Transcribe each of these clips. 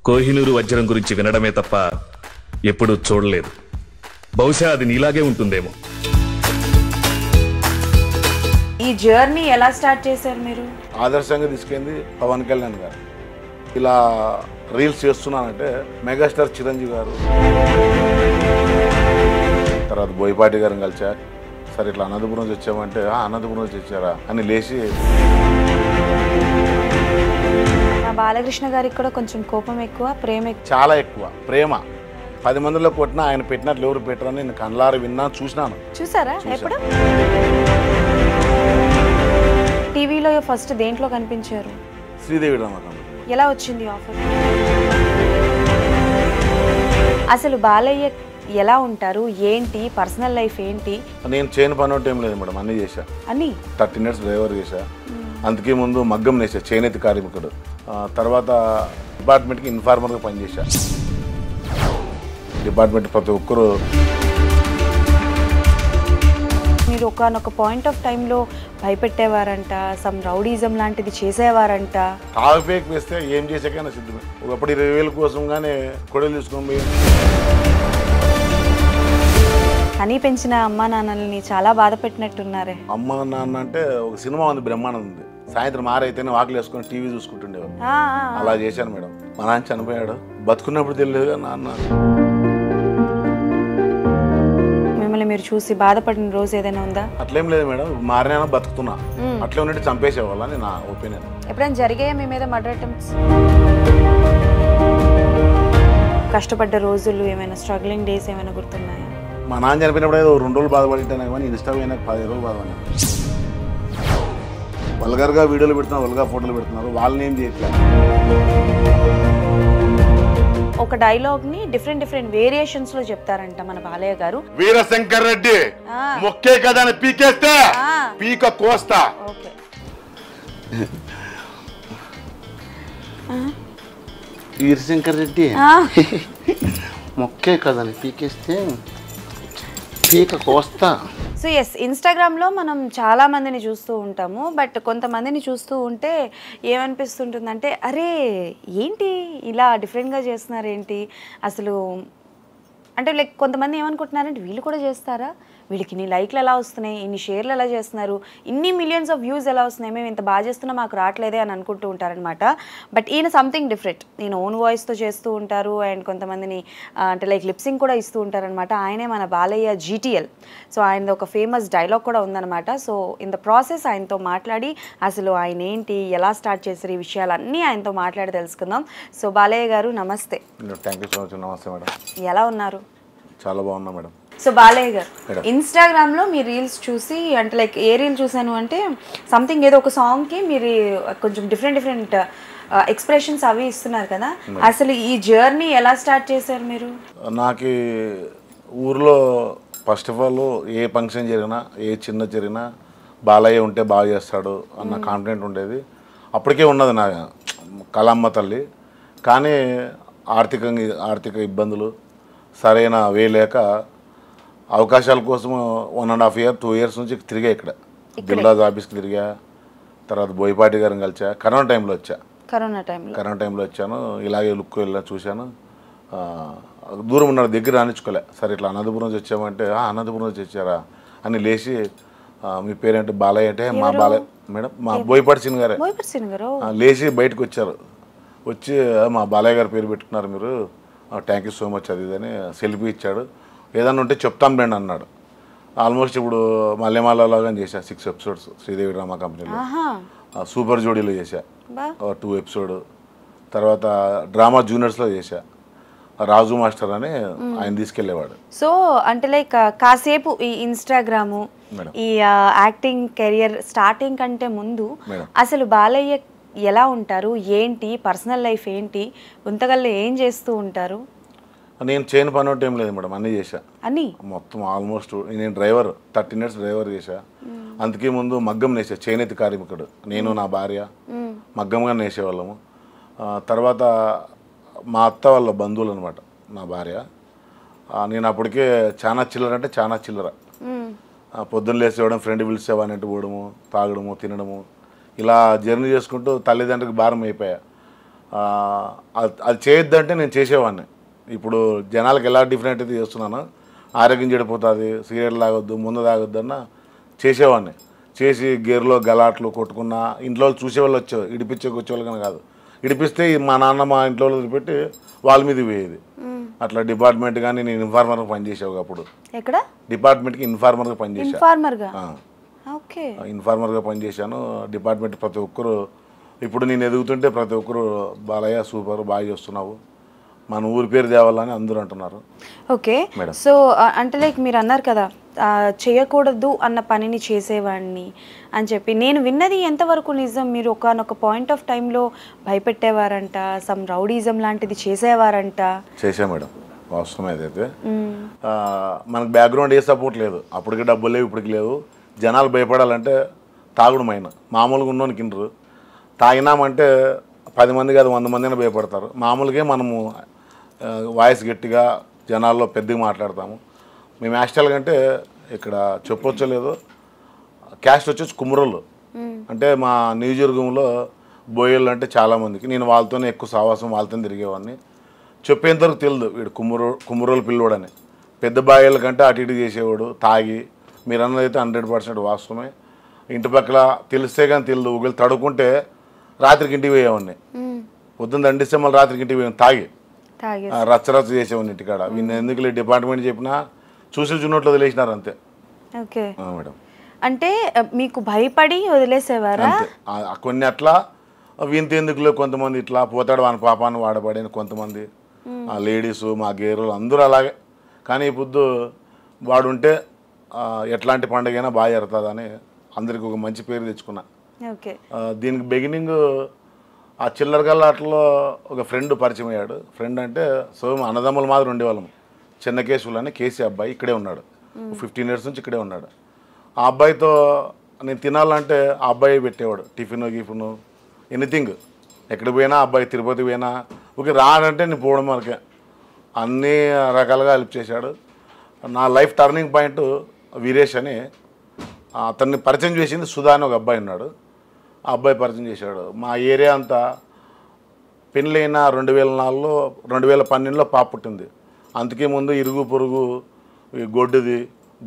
కోహినూరు వజ్రం గురించి వినడమే తప్ప ఎప్పుడూ చూడలేదు. బహుశా అది నీలాగే ఉంటుందేమో. ఈ జర్నీ ఎలా స్టార్ట్ చేశారు మీరు? ఆదర్శంగా తీసుకెళ్ళింది పవన్ కళ్యాణ్ గారు. ఇలా రీల్స్ చేస్తున్నానంటే మెగాస్టార్ చిరంజీవి గారు, తర్వాత బోయపాటి గారిని కలిసా. సరే ఇట్లా అనంతపురం నుంచి వచ్చామంటే అనంతపురం నుంచి వచ్చారా అని లేచి. బాలకృష్ణ గారికి కూడా కొంచెం కోపం ఎక్కువ, ప్రేమ ఎక్కువ. చాలా ఎక్కువ ప్రేమ. 10 మందిలో కొట్టినా ఆయన పెట్టినట్లు ఎవరు పెట్టరని నేను కళ్ళారు విన్నాను, చూసినాను. చూసారా ఎప్పుడు? టీవీలో ఫస్ట్ దేంట్లో కనిపించారు? Sridevi drama company. ఎలా వచ్చింది ఆఫర్? అసలు బాలయ్య ఎలా ఉంటారు, ఏంటి పర్సనల్ లైఫ్ ఏంటి? నేను చేయని పని ఒకటి ఏం లేదు మేడం, అన్నీ చేశా. అన్నీ 13 ఇయర్స్ డ్రైవర్ చేశా. అందుకే ముందు మగ్గం నేసా, చేనేత కార్మికుడు. తర్వాత డిపార్ట్మెంట్కి ఇన్ఫార్మర్గా పనిచేశా. డిపార్ట్మెంట్ ప్రతి ఒక్కరు. మీరు ఒకనొక పాయింట్ ఆఫ్ టైంలో భయపెట్టేవారంట, సమ్ రౌడీజం లాంటిది చేసేవారంట. తాగుపేకి వేస్తే ఏం చేసాకైనా సిద్ధమే. ఒకప్పుడు 20,000 కోసం కానీ కొడలు తీసుకొని పోయి. అని పెంచిన అమ్మా నాన్నల్ని చాలా బాధ పెట్టినట్టున్నారే. అమ్మ నాన్న అంటే ఒక సినిమా ఉంది, బ్రహ్మాండం ఉంది. సాయంత్రం ఆరైతేనే వాకిలు వేసుకొని టీవీ చూసుకుంటుండేవారు. అలా చేశాను మేడం. మా నాన్న చనిపోయాడు, బతుకున్నప్పుడు తెలియదుగా నాన్న. మిమ్మల్ని మీరు చూసి బాధపడిన రోజు ఏదైనా ఉందా? అట్లేం లేదు మేడం, మారినా బతుకుతున్నా. అట్లే ఉన్నట్టు చంపేసేవాళ్ళని నా ఒపీనియన్. ఎప్పుడైనా జరిగాయా మీ మీద మర్డర్ అటెంప్ట్స్? కష్టపడ్డ రోజులు ఏమైనా, స్ట్రగ్లింగ్ డేస్ ఏమైనా గుర్తున్నాయా? మా నాన్న చనిపోయినప్పుడు ఏదో 2 రోజులు బాధపడితేనే కానీ ఇన్స్టా అయినా 10 రోజులు బాధపడినా. వల్గర్గా వీడియోలు పెడుతున్నారు, వల్గా ఫోటోలు పెడుతున్నారు, వాళ్ళని ఏం చేయట్లేదు. ఒక డైలాగ్ ని డిఫరెంట్ వేరియేషన్స్ లో చెప్తారంట మన బాలయ్య గారు. వీరశంకర్ రెడ్డి మొక్కే కదా అని పీకేస్తే పీక కోస్తా. ఓకే. వీరశంకర్ రెడ్డి మొక్కే కదని పీకేస్తే పీక కోస్తా. సో ఎస్, ఇన్స్టాగ్రామ్లో మనం చాలా మందిని చూస్తూ ఉంటాము. బట్ కొంతమందిని చూస్తూ ఉంటే ఏమనిపిస్తుంటుందంటే, అరే ఏంటి ఇలా డిఫరెంట్గా చేస్తున్నారు ఏంటి అసలు అంటే, లైక్ కొంతమంది ఏమనుకుంటున్నారంటే వీళ్ళు కూడా చేస్తారా, వీళ్ళకి ఇన్ని లైక్లు ఎలా వస్తున్నాయి, ఇన్ని షేర్లు ఎలా చేస్తున్నారు, ఇన్ని మిలియన్స్ ఆఫ్ వ్యూస్ ఎలా వస్తున్నాయి, మేము ఇంత బాగా చేస్తున్నా మాకు రావట్లేదే అని అనుకుంటూ ఉంటారనమాట. బట్ ఈయన సంథింగ్ డిఫరెంట్. ఈయన ఓన్ వాయిస్తో చేస్తూ ఉంటారు. అండ్ కొంతమందిని అంటే లైక్ లిప్సింగ్ కూడా ఇస్తూ ఉంటారనమాట. ఆయనే మన బాలయ్య GTL. సో ఆయనది ఒక ఫేమస్ డైలాగ్ కూడా ఉందన్నమాట. సో ఇన్ ద ప్రాసెస్ ఆయనతో మాట్లాడి అసలు ఆయన ఏంటి, ఎలా స్టార్ట్ చేశారు, ఈ విషయాలన్నీ ఆయనతో మాట్లాడి తెలుసుకుందాం. సో బాలయ్య గారు నమస్తే. Thank you so much. నమస్తే మేడం. ఎలా ఉన్నారు? చాలా బాగున్నా మేడం. సో బాలయ్య గారు, ఇన్స్టాగ్రామ్లో మీ రీల్స్ చూసి అంటే లైక్ ఏ రీల్ చూసాను అంటే సంథింగ్ ఏదో ఒక సాంగ్కి మీరు కొంచెం డిఫరెంట్ ఎక్స్ప్రెషన్స్ అవి ఇస్తున్నారు కదా, అసలు ఈ జర్నీ ఎలా స్టార్ట్ చేశారు మీరు? నాకు ఊర్లో first of all A function జరిగినా, ఏ చిన్న జరిగినా బాలయ్య ఉంటే బాగా చేస్తాడు అన్న కాన్ఫిడెంట్ ఉండేది. అప్పటికే ఉన్నది నా కళమ్మ తల్లి. కానీ ఆర్థిక ఇబ్బందులు, సరైన వే లేక అవకాశాల కోసం 1.5 year 2 years నుంచి తిరిగా. ఇక్కడ దిల్రాజ్ ఆఫీస్కి తిరిగా. తర్వాత బోయపాటి గారిని కలిసా. కరోనా టైంలో వచ్చా. కరోనా టైంలో వచ్చాను. ఇలాగే లుక్ వెళ్ళా, చూశాను. దూరం ఉన్నారు, దగ్గర రానిచ్చుకోలే. సరే ఇట్లా అనంతపురం నుంచి వచ్చామంటే అనంతపురం నుంచి వచ్చారా అని లేచి, మీ పేరేంటి? బాలయ్య అంటే మా బాలయ్య మేడం, మా బోయపాటి సిన్ గారే. లేచి బయటకు వచ్చారు. వచ్చి మా బాలయ్య గారి పేరు పెట్టుకున్నారు మీరు, థ్యాంక్ యూ సో మచ్ అది ఇదని సెల్ఫీ ఇచ్చాడు. ఏదన్నా ఉంటే చెప్తాం రండి అన్నాడు. ఆల్మోస్ట్ ఇప్పుడు మల్లెమాలలాగా చేశా 6 episodes శ్రీదేవి డ్రామా కంపెనీలో. సూపర్ జోడీలో చేశా 2 episodes. తర్వాత డ్రామా జూనియర్స్లో చేశా. రాజు మాస్టర్ అని ఆయన తీసుకెళ్లేవాడు. సో అంటే లైక్ కాసేపు ఈ ఇన్స్టాగ్రాము, ఈ యాక్టింగ్ కెరియర్ స్టార్టింగ్ కంటే ముందు అసలు బాలయ్య ఎలా ఉంటారు, ఏంటి పర్సనల్ లైఫ్ ఏంటి, గుంతగల్లో ఏం చేస్తూ ఉంటారు? నేను చేయని పని ఒకటి ఏం లేదు మేడం, అన్నీ చేశా. అన్నీ మొత్తం ఆల్మోస్ట్. నేను డ్రైవర్, 13 years డ్రైవర్ చేశా. అందుకే ముందు మగ్గం నేసా, చేనేత కార్మికుడు. నేను నా భార్య మగ్గంగా నేసేవాళ్ళము. తర్వాత మా అత్త వాళ్ళ బంధువులు అనమాట నా భార్య. నేను అప్పటికే చాలా చిల్లర అంటే చాలా చిల్లర. పొద్దున్న లేసేవడం, ఫ్రెండ్ పిలిచేవాడినట్టు పోవడము, తాగడము, తినడము, ఇలా జర్నీ చేసుకుంటూ తల్లిదండ్రులకు భారం అయిపోయా. అది చేయొద్దంటే నేను చేసేవాడిని. ఇప్పుడు జనాలకు ఎలా డిఫరెంట్ అయితే చేస్తున్నాను, ఆరోగ్యం చెడిపోతుంది, సిగరెట్ తాగొద్దు, ముందు తాగొద్దు అన్న చేసేవాడిని. చేసి గేర్లో గలాట్లు కొట్టుకున్నా ఇంట్లో వాళ్ళు చూసేవాళ్ళు వచ్చేవారు, వచ్చేవాళ్ళు కానీ కాదు. ఇడిపిస్తే మా నాన్న మా ఇంట్లో వాళ్ళు పెట్టి వాళ్ళ మీద పోయేది. అట్లా డిపార్ట్మెంట్ కానీ నేను ఇన్ఫార్మర్గా పనిచేసావు. అప్పుడు ఎక్కడ డిపార్ట్మెంట్కి ఇన్ఫార్మర్గా పనిచేసాను. ఇన్ఫార్మర్గా పనిచేశాను. డిపార్ట్మెంట్ ప్రతి ఒక్కరు ఇప్పుడు నేను ఎదుగుతుంటే ప్రతి ఒక్కరు బాలయ్య సూపర్, బాగా చేస్తున్నావు, మన ఊరి పేరు తేవాలని అందరూ అంటున్నారు. ఓకే, సో అంటే లైక్ మీరు అన్నారు కదా చేయకూడదు అన్న పనిని చేసేవాడిని అని చెప్పి. నేను విన్నది ఎంతవరకు నిజం? మీరు ఒకనొక పాయింట్ ఆఫ్ టైంలో భయపెట్టేవారంట, సమ్ రౌడీజం లాంటిది చేసేవారంట. చేసా మేడం, వాస్తవం ఏదైతే. మనకు బ్యాక్గ్రౌండ్ ఏ సపోర్ట్ లేదు, అప్పటికి డబ్బులు లేవు, ఇప్పటికి లేవు. జనాలు భయపడాలంటే తాగుడు మైన, మామూలుగా ఉన్నోని కిండ్రు. తాగినామంటే 10 మంది కాదు 100 మంది అయినా భయపడతారు. మామూలుగా మనము వాయిస్ గట్టిగా జనాల్లో పెద్దగా మాట్లాడతాము. మేము యాస్టల్ కంటే ఇక్కడ చెప్పొచ్చో లేదో క్యాస్ట్ వచ్చేసి కుమ్మరోళ్ళు. అంటే మా నియోజకవర్గంలో బోయలు అంటే చాలామందికి, నేను వాళ్ళతోనే ఎక్కువ సావాసం, వాళ్ళతో తిరిగేవాడిని. చెప్పేంతవరకు తెలియదు వీడు కుమ్మరోళ్ళు పిల్లోడని. పెద్ద బాయ్యాల కంటే అటు ఇటు చేసేవాడు తాగి. మీరు అన్నది అయితే 100% వాస్తవమే. ఇంటి పక్కల తెలిస్తే కానీ తెలియదు. ఒకవేళ తడుకుంటే రాత్రికి ఇంటికి పోయేవాడిని, పొద్దున్న దండిస్తే మళ్ళీ రాత్రికి ఇంటికి పోయాను తాగి రచ్చరచ్చ చేసేవాడిని ఇంటికాడ. వీళ్ళు ఎందుకు డిపార్ట్మెంట్ చెప్పినా చూసి చూనట్లు వదిలేసినారు అంతే. ఓకే మేడం, అంటే మీకు భయపడి వదిలేసేవారా? కొన్ని అట్లా వీంత ఎందుకులో కొంతమంది ఇట్లా పోతాడు వాని పాపాన్ని వాడబడిన కొంతమంది లేడీస్, మా గేరులు అందరూ అలాగే. కానీ ఇప్పుడు వాడుంటే ఎట్లాంటి పండుగ అయినా బాగా జరుగుతుందని అందరికి ఒక మంచి పేరు తెచ్చుకున్నా. దీనికి బిగినింగ్ ఆ చిల్లర గల్లాట్లో ఒక ఫ్రెండ్ పరిచయం అయ్యాడు. ఫ్రెండ్ అంటే అన్నదమ్ముల మాదిరి ఉండేవాళ్ళం. చిన్న కేసులు అని కేసీ అబ్బాయి ఇక్కడే ఉన్నాడు, 15 years నుంచి ఇక్కడే ఉన్నాడు. ఆ అబ్బాయితో నేను తినాలంటే ఆ అబ్బాయి పెట్టేవాడు టిఫిన్ గిఫిను ఎనీథింగ్. ఎక్కడికి పోయినా అబ్బాయి, తిరుపతి పోయినా ఓకే రానంటే నేను పోవడం వరకే. అన్ని రకాలుగా హెల్ప్ చేశాడు. నా లైఫ్ టర్నింగ్ పాయింట్ వీరేష్ అని, అతన్ని పరిచయం చేసింది సుధా అని ఒక అబ్బాయి ఉన్నాడు. ఆ అబ్బాయి పరిచయం చేశాడు. మా ఏరియా అంతా పెళ్ళైన 2004లో 2012లో పాప పుట్టింది. అందుకే ముందు ఇరుగు పొరుగు గొడ్డుది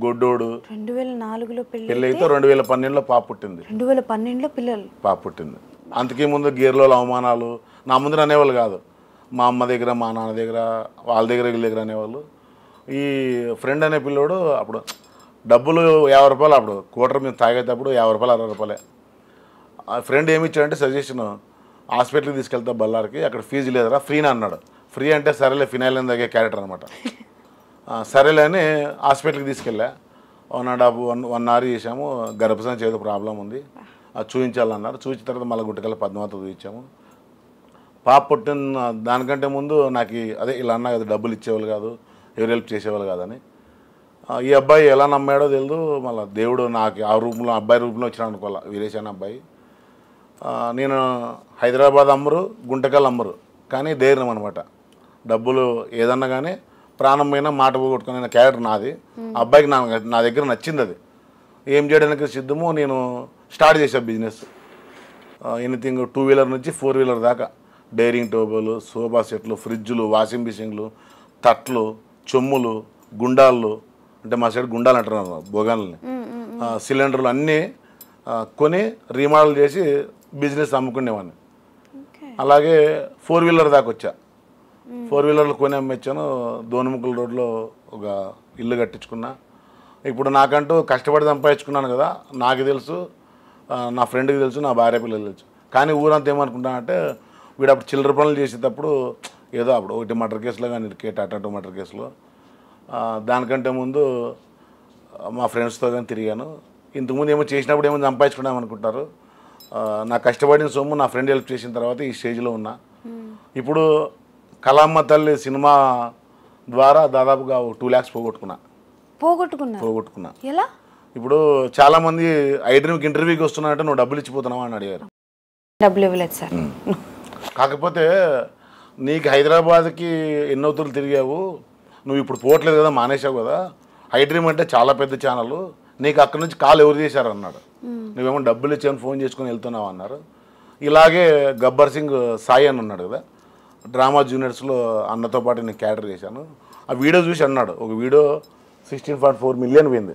గొడ్డోడు 2004లో పెళ్ళి అయితే 2012లో పాప పుట్టింది. 2012లో పిల్లలు పాప పుట్టింది. అందుకే ముందు గేర్లో అవమానాలు నా ముందు అనేవాళ్ళు కాదు. మా అమ్మ దగ్గర, మా నాన్న దగ్గర, వాళ్ళ దగ్గర, వీళ్ళ దగ్గర అనేవాళ్ళు. ఈ ఫ్రెండ్ అనే పిల్లోడు అప్పుడు డబ్బులు 50 రూపాయలు, అప్పుడు క్వార్టర్ మేము తాగేటప్పుడు 50 రూపాయలు 60 రూపాయలే. ఆ ఫ్రెండ్ ఏమి ఇచ్చాడంటే సజెషన్, హాస్పిటల్కి తీసుకెళ్తా బళ్ళారికి, అక్కడ ఫీజు లేదరా ఫ్రీనా అన్నాడు. ఫ్రీ అంటే సరేలే, ఫినాయిల్ అని తగ్గే క్యారెక్టర్ అనమాట. సరేలే అని హాస్పిటల్కి తీసుకెళ్ళా. 1.5 hour చేసాము. గర్భసంచి ఏదో ప్రాబ్లం ఉంది, అది చూపించాలన్నారు. చూపించిన తర్వాత మళ్ళీ గుట్టకల్లా పద్మావతి చూపించాము. పాప పుట్టిన దానికంటే ముందు నాకు అదే ఇలా అన్నా కదా, డబ్బులు ఇచ్చేవాళ్ళు కాదు, ఎవరు హెల్ప్ చేసేవాళ్ళు కాదని. ఈ అబ్బాయి ఎలా నమ్మాడో తెలియదు. మళ్ళీ దేవుడు నాకు ఆ రూపంలో, అబ్బాయి రూపంలో వచ్చినా అనుకోవాలా, వీరేష్ అనే అబ్బాయి. నేను హైదరాబాద్ అమ్మరు, గుంటకల్ అమ్మరు, కానీ ధైర్యం అనమాట. డబ్బులు ఏదన్నా కానీ ప్రాణం పైన మాట పోగొట్టుకునే క్యారెక్టర్ నాది. అబ్బాయికి నా దగ్గర నచ్చింది. అది ఏం చేయడానికి సిద్ధమో. నేను స్టార్ట్ చేశాను బిజినెస్. ఎనీథింగ్ 2 wheeler నుంచి 4 wheeler దాకా, డైరింగ్ టేబుల్, సోఫా సెట్లు, ఫ్రిడ్జ్లు, వాషింగ్ మిషన్లు, తట్లు, చెమ్ములు, గుండాళ్ళు, అంటే మా సైడ్ గుండాలు అంటున్నారు బొగాలని, సిలిండర్లు అన్నీ కొని రీమోడల్ చేసి బిజినెస్ అమ్ముకునేవాడిని. అలాగే 4 wheeler దాకా వచ్చా. 4 wheelerలు కొని అమ్మేచ్చాను. దోనుముక్కల రోడ్లో ఒక ఇల్లు కట్టించుకున్నా. ఇప్పుడు నాకంటూ కష్టపడి సంపాదించుకున్నాను కదా, నాకు తెలుసు, నా ఫ్రెండ్కి తెలుసు, నా భార్య పిల్లలు తెలుసు. కానీ ఊరంతా ఏమనుకుంటానంటే వీడు అప్పుడు చిల్లర పనులు చేసేటప్పుడు ఏదో అప్పుడు ఒకటి మర్డర్ కేసులో కానీ ఇరికేట అటు మర్డర్ కేసులో. దానికంటే ముందు మా ఫ్రెండ్స్తో కానీ తిరిగాను. ఇంతకుముందు ఏమో చేసినప్పుడు ఏమో సంపాదించుకున్నాం అనుకుంటారు. నా కష్టపడిన సొమ్ము నా ఫ్రెండ్ హెల్ప్ చేసిన తర్వాత ఈ స్టేజ్లో ఉన్నా. ఇప్పుడు కళామ్మ తల్లి సినిమా ద్వారా దాదాపుగా 2 lakhs పోగొట్టుకున్నా. ఎలా? ఇప్పుడు చాలామంది ఐడ్రీమ్కి ఇంటర్వ్యూకి వస్తున్నారంటే నువ్వు డబ్బులు ఇచ్చిపోతున్నావా అని అడిగారు. డబ్బులు ఇవ్వలేదు సార్. కాకపోతే నీకు హైదరాబాద్కి ఎన్నోతులు తిరిగావు, నువ్వు ఇప్పుడు పోవట్లేదు కదా, మానేసావు కదా. ఐడ్రీమ్ అంటే చాలా పెద్ద ఛానల్, నీకు అక్కడి నుంచి కాల్ ఎవరు చేశారు అన్నాడు. నువ్వేమో డబ్బులు ఇచ్చాను ఫోన్ చేసుకుని వెళ్తున్నావు అన్నారు. ఇలాగే గబ్బర్ సింగ్ సాయి అని ఉన్నాడు కదా, డ్రామా జూనియర్స్లో అన్నతో పాటు నేను క్యాటర్ చేశాను. ఆ వీడియో చూసి అన్నాడు, ఒక వీడియో 16.4 మిలియన్ పోయింది,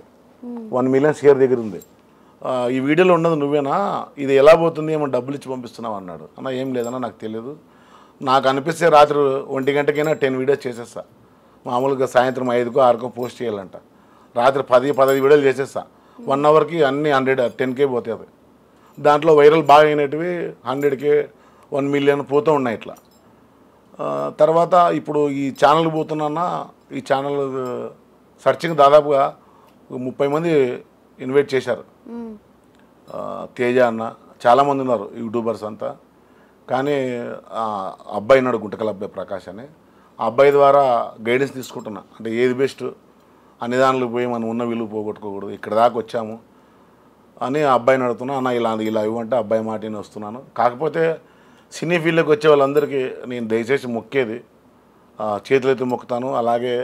1 మిలియన్ షేర్ దగ్గర ఉంది. ఈ వీడియోలో ఉన్నది నువ్వేనా, ఇది ఎలా పోతుంది, ఏమో డబ్బులు ఇచ్చి పంపిస్తున్నావు అన్నాడు. అన్న ఏం లేదన్నా నాకు తెలియదు, నాకు అనిపిస్తే రాత్రి 1 గంటకైనా 10 వీడియోస్ చేసేస్తా. మామూలుగా సాయంత్రం 5కో 6కో పోస్ట్ చేయాలంట, రాత్రి 10-15 వీడియోలు చేసేస్తా. 1 అవర్కి అన్నీ 10K పోతాయి. దాంట్లో వైరల్ బాగా అయినటివి 100K 1 మిలియన్ పోతూ ఉన్నాయి ఇట్లా. తర్వాత ఇప్పుడు ఈ ఛానల్కి పోతున్నా, ఈ ఛానల్ సర్చింగ్ దాదాపుగా 30 మంది ఇన్వైట్ చేశారు. తేజ అన్న చాలామంది ఉన్నారు యూట్యూబర్స్ అంతా. కానీ అబ్బాయి ఉన్నాడు గుంటకల్ అబ్బాయి ప్రకాష్ అని, ఆ అబ్బాయి ద్వారా గైడెన్స్ తీసుకుంటున్నా. అంటే ఏది బెస్ట్ అన్ని దానిలో పోయి మనం ఉన్న విలువ పోగొట్టుకోకూడదు, ఇక్కడ దాకా వచ్చాము అని ఆ అబ్బాయిని అడుగుతున్నా. అన్న ఇలా ఇవ్వంటే అబ్బాయి మాటని వస్తున్నాను. కాకపోతే సినీ ఫీల్డ్కి వచ్చే వాళ్ళందరికీ నేను దయచేసి మొక్కేది, చేతులైతే మొక్కుతాను. అలాగే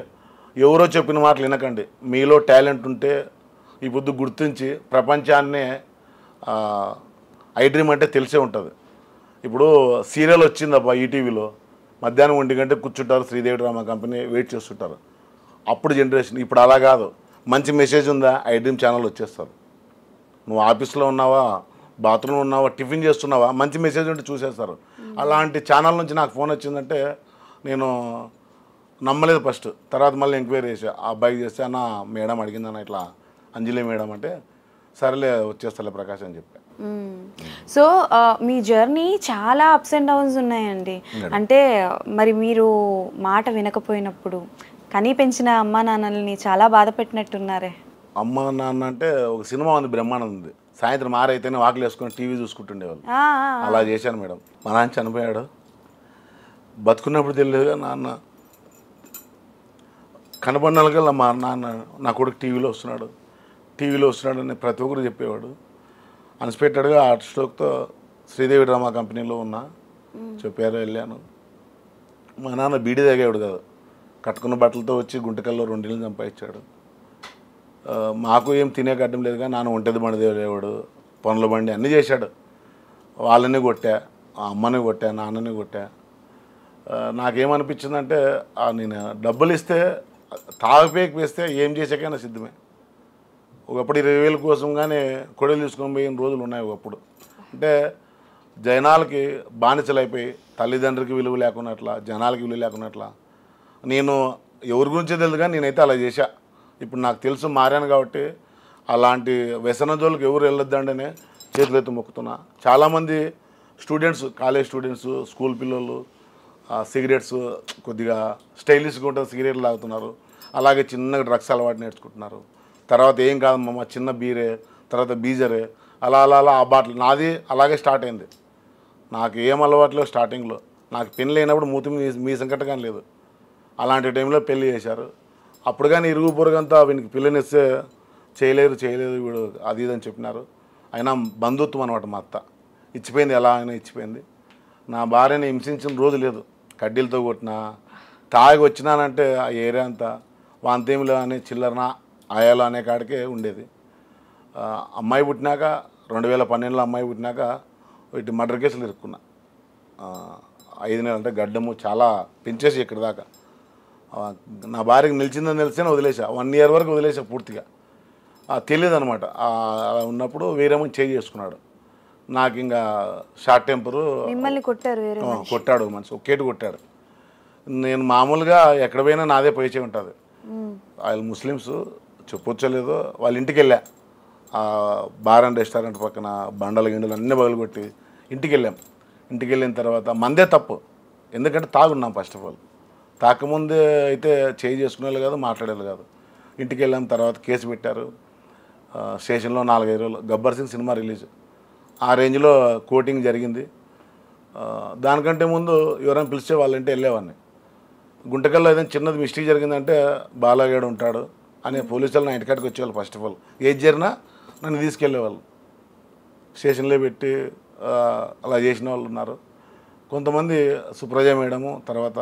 ఎవరో చెప్పిన మాటలు వినకండి. మీలో టాలెంట్ ఉంటే ఈ పొద్దు గుర్తించి ప్రపంచాన్నే ఐ డ్రీమ్ అంటే తెలిసే ఉంటుంది. ఇప్పుడు సీరియల్ వచ్చిందబ్బా ఈటీవీలో, మధ్యాహ్నం 1 గంటకు కూర్చుంటారు, శ్రీదేవి డ్రామా కంపెనీ వెయిట్ చేస్తుంటారు. అప్పుడు జనరేషన్. ఇప్పుడు అలా కాదు, మంచి మెసేజ్ ఉందా ఐ డ్రీమ్ ఛానల్ వచ్చేస్తారు. నువ్వు ఆఫీస్లో ఉన్నావా, బాత్రూంలో ఉన్నావా, టిఫిన్ చేస్తున్నావా, మంచి మెసేజ్ ఉంటే చూసేస్తారు. అలాంటి ఛానల్ నుంచి నాకు ఫోన్ వచ్చిందంటే నేను నమ్మలేదు ఫస్ట్. తర్వాత మళ్ళీ ఎంక్వైరీ చేసా, ఆ అబ్బాయికి చేస్తే అన్న మేడం అడిగిందన్న ఇట్లా అంజలి మేడం అంటే, సరేలే వచ్చేస్తాలే ప్రకాష్ అని చెప్పా. సో మీ జర్నీ చాలా అప్స్ అండ్ డౌన్స్ ఉన్నాయండి. అంటే మరి మీరు మాట వినకపోయినప్పుడు కనీ పెంచిన అమ్మా నాన్నల్ని చాలా బాధ పెట్టినట్టున్నారే. అమ్మ నాన్న అంటే ఒక సినిమా ఉంది, బ్రహ్మాండం ఉంది, సాయంత్రం 6 అయితేనే వాకిలు వేసుకొని టీవీ చూసుకుంటుండేవాళ్ళు. అలా చేశాను మేడం. మా నాన్న చనిపోయాడు, బతుకున్నప్పుడు తెలియదుగా నాన్న కనపడినకల్లా మా నాన్న నా కొడుకు టీవీలో వస్తున్నాడు అని ప్రతి ఒక్కరు చెప్పేవాడు. అన్ఎక్స్పెక్టెడ్గా హార్ట్ స్ట్రోక్తో శ్రీదేవి డ్రామా కంపెనీలో ఉన్నా, చెప్పారు, వెళ్ళాను. మా నాన్న బీడీ తాగేవాడు కాదు, కట్టుకున్న బట్టలతో వచ్చి గుంటకల్లో 2 ఇళ్ళు సంపాదించాడు. మాకు ఏం తినే కట్టం లేదు, కానీ నాన్న ఒంటది బండి దేవుడేవాడు, పనుల బండి అన్నీ చేశాడు. వాళ్ళని కొట్టా, ఆ అమ్మని కొట్టా, నాన్నని కొట్టా. నాకేమనిపించిందంటే నేను డబ్బులు ఇస్తే తాగుపేకి వేస్తే ఏం చేసాకైనా సిద్ధమే. ఒకప్పుడు 20,000 కోసం కానీ కొడలు తీసుకొని పోయిన రోజులు ఉన్నాయి ఒకప్పుడు. అంటే జనాలకి బానిసలైపోయి తల్లిదండ్రులకి విలువ లేకున్నట్లా, జనాలకి విలువ లేకున్నట్లా. నేను ఎవరి గురించో తెలియదు కానీ నేనైతే అలా చేశా. ఇప్పుడు నాకు తెలుసు, మారాను కాబట్టి అలాంటి వ్యసన జోలికి ఎవరు వెళ్ళొద్దంటేనే చేతులెత్తి మొక్కుతున్నా. చాలామంది స్టూడెంట్స్, కాలేజ్ స్టూడెంట్స్, స్కూల్ పిల్లలు సిగరెట్స్ కొద్దిగా స్టైలిష్గా ఉంటుంది, సిగరెట్లు తాగుతున్నారు. అలాగే చిన్నగా డ్రగ్స్ అలవాటు నేర్చుకుంటున్నారు. తర్వాత ఏం కాదమ్మా చిన్న బీరే, తర్వాత బీజరే, అలా అలా అలా ఆ బాటలు. నాది అలాగే స్టార్ట్ అయింది. నాకు ఏం అలవాట్లేదు స్టార్టింగ్లో. నాకు పెళ్ళి అయినప్పుడు మూతి మీ సంకట కానీ లేదు. అలాంటి టైంలో పెళ్ళి చేశారు. అప్పుడు కానీ ఇరుగు పొరుగంతా వీనికి పిల్లనిస్తే చేయలేదు వీడు అది ఇదని చెప్పినారు. అయినా బంధుత్వం అనమాట. మా అత్త ఇచ్చిపోయింది, ఎలా అయినా ఇచ్చిపోయింది. నా భార్యని హింసించిన రోజు లేదు. కడ్డీలతో కొట్టినా, తాగి వచ్చినానంటే ఆ ఏరియా అంతా వాంతేమిలో అనే చిల్లరన ఆయాలో అనే కాడికే ఉండేది. అమ్మాయి పుట్టినాక 2012లో అమ్మాయి పుట్టినాక వీటి మర్డర్ కేసులు ఇరుక్కున్నా. 5 నెలలు అంటే గడ్డము చాలా పెంచేసి ఇక్కడ దాకా. నా భార్యకి నిలిచిందని తెలిస్తేనే వదిలేసా. 1 ఇయర్ వరకు వదిలేసా పూర్తిగా. తెలియదు అనమాట. అలా ఉన్నప్పుడు వేరేమో చేసుకున్నాడు. నాకు ఇంకా షార్ట్ టెంపరు, కొట్టాడు మనిషి, ఒకేటి కొట్టాడు. నేను మామూలుగా ఎక్కడ పోయినా నాదే పైచే ఉంటుంది. వాళ్ళు ముస్లిమ్స్ చెప్పొచ్చలేదు. వాళ్ళ ఇంటికి వెళ్ళా, బార్ అండ్ రెస్టారెంట్ పక్కన బండలు గిండలు అన్నీ పగలగొట్టి ఇంటికి వెళ్ళాం. ఇంటికి వెళ్ళిన తర్వాత మందే తప్పు, ఎందుకంటే తాగున్నాం. ఫస్ట్ ఆఫ్ ఆల్ తాకముందే అయితే చేసుకునేది కాదు, మాట్లాడేది కాదు. ఇంటికి వెళ్ళాం. తర్వాత కేసు పెట్టారు స్టేషన్లో. 4-5 రోజులు గబ్బర్ సింగ్ సినిమా రిలీజ్, ఆ రేంజ్లో కోటింగ్ జరిగింది. దానికంటే ముందు ఎవరైనా పిలిచే వాళ్ళంటే వెళ్ళేవాడిని. గుంటకల్లో ఏదైనా చిన్నది మిస్టేక్ జరిగిందంటే బాలాగాడు ఉంటాడు అని పోలీసులు నా ఇంటికాడికి వచ్చేవాళ్ళు. ఫస్ట్ ఆఫ్ ఆల్ ఏది జరిగినా నన్ను తీసుకెళ్ళేవాళ్ళు, స్టేషన్లో పెట్టి అలా చేసిన వాళ్ళు ఉన్నారు. కొంతమంది సుప్రజ మేడము, తర్వాత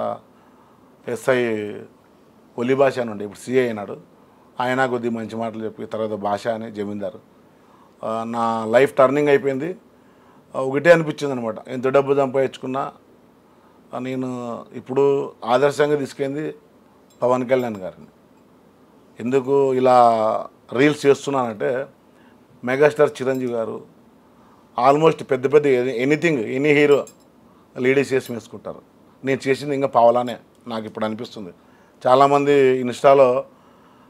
ఎస్ఐ ఒలి భాష అని ఉండే, ఇప్పుడు సిఐ అయినాడు. ఆయన కొద్దిగా మంచి మాటలు చెప్పి, తర్వాత భాష అని జమీందారు. నా లైఫ్ టర్నింగ్ అయిపోయింది. ఒకటే అనిపించింది అనమాట. ఎంత డబ్బు సంపాదించుకున్నా నేను ఇప్పుడు ఆదర్శంగా తీసుకెళ్ళింది పవన్ కళ్యాణ్ గారిని. ఎందుకు ఇలా రీల్స్ చేస్తున్నానంటే మెగాస్టార్ చిరంజీవి గారు ఆల్మోస్ట్ పెద్ద పెద్ద ఎనీ హీరో లేడీస్ చేసి వేసుకుంటారు. నేను చేసింది ఇంకా పావలానే నాకు ఇప్పుడు అనిపిస్తుంది. చాలామంది ఇన్స్టాలో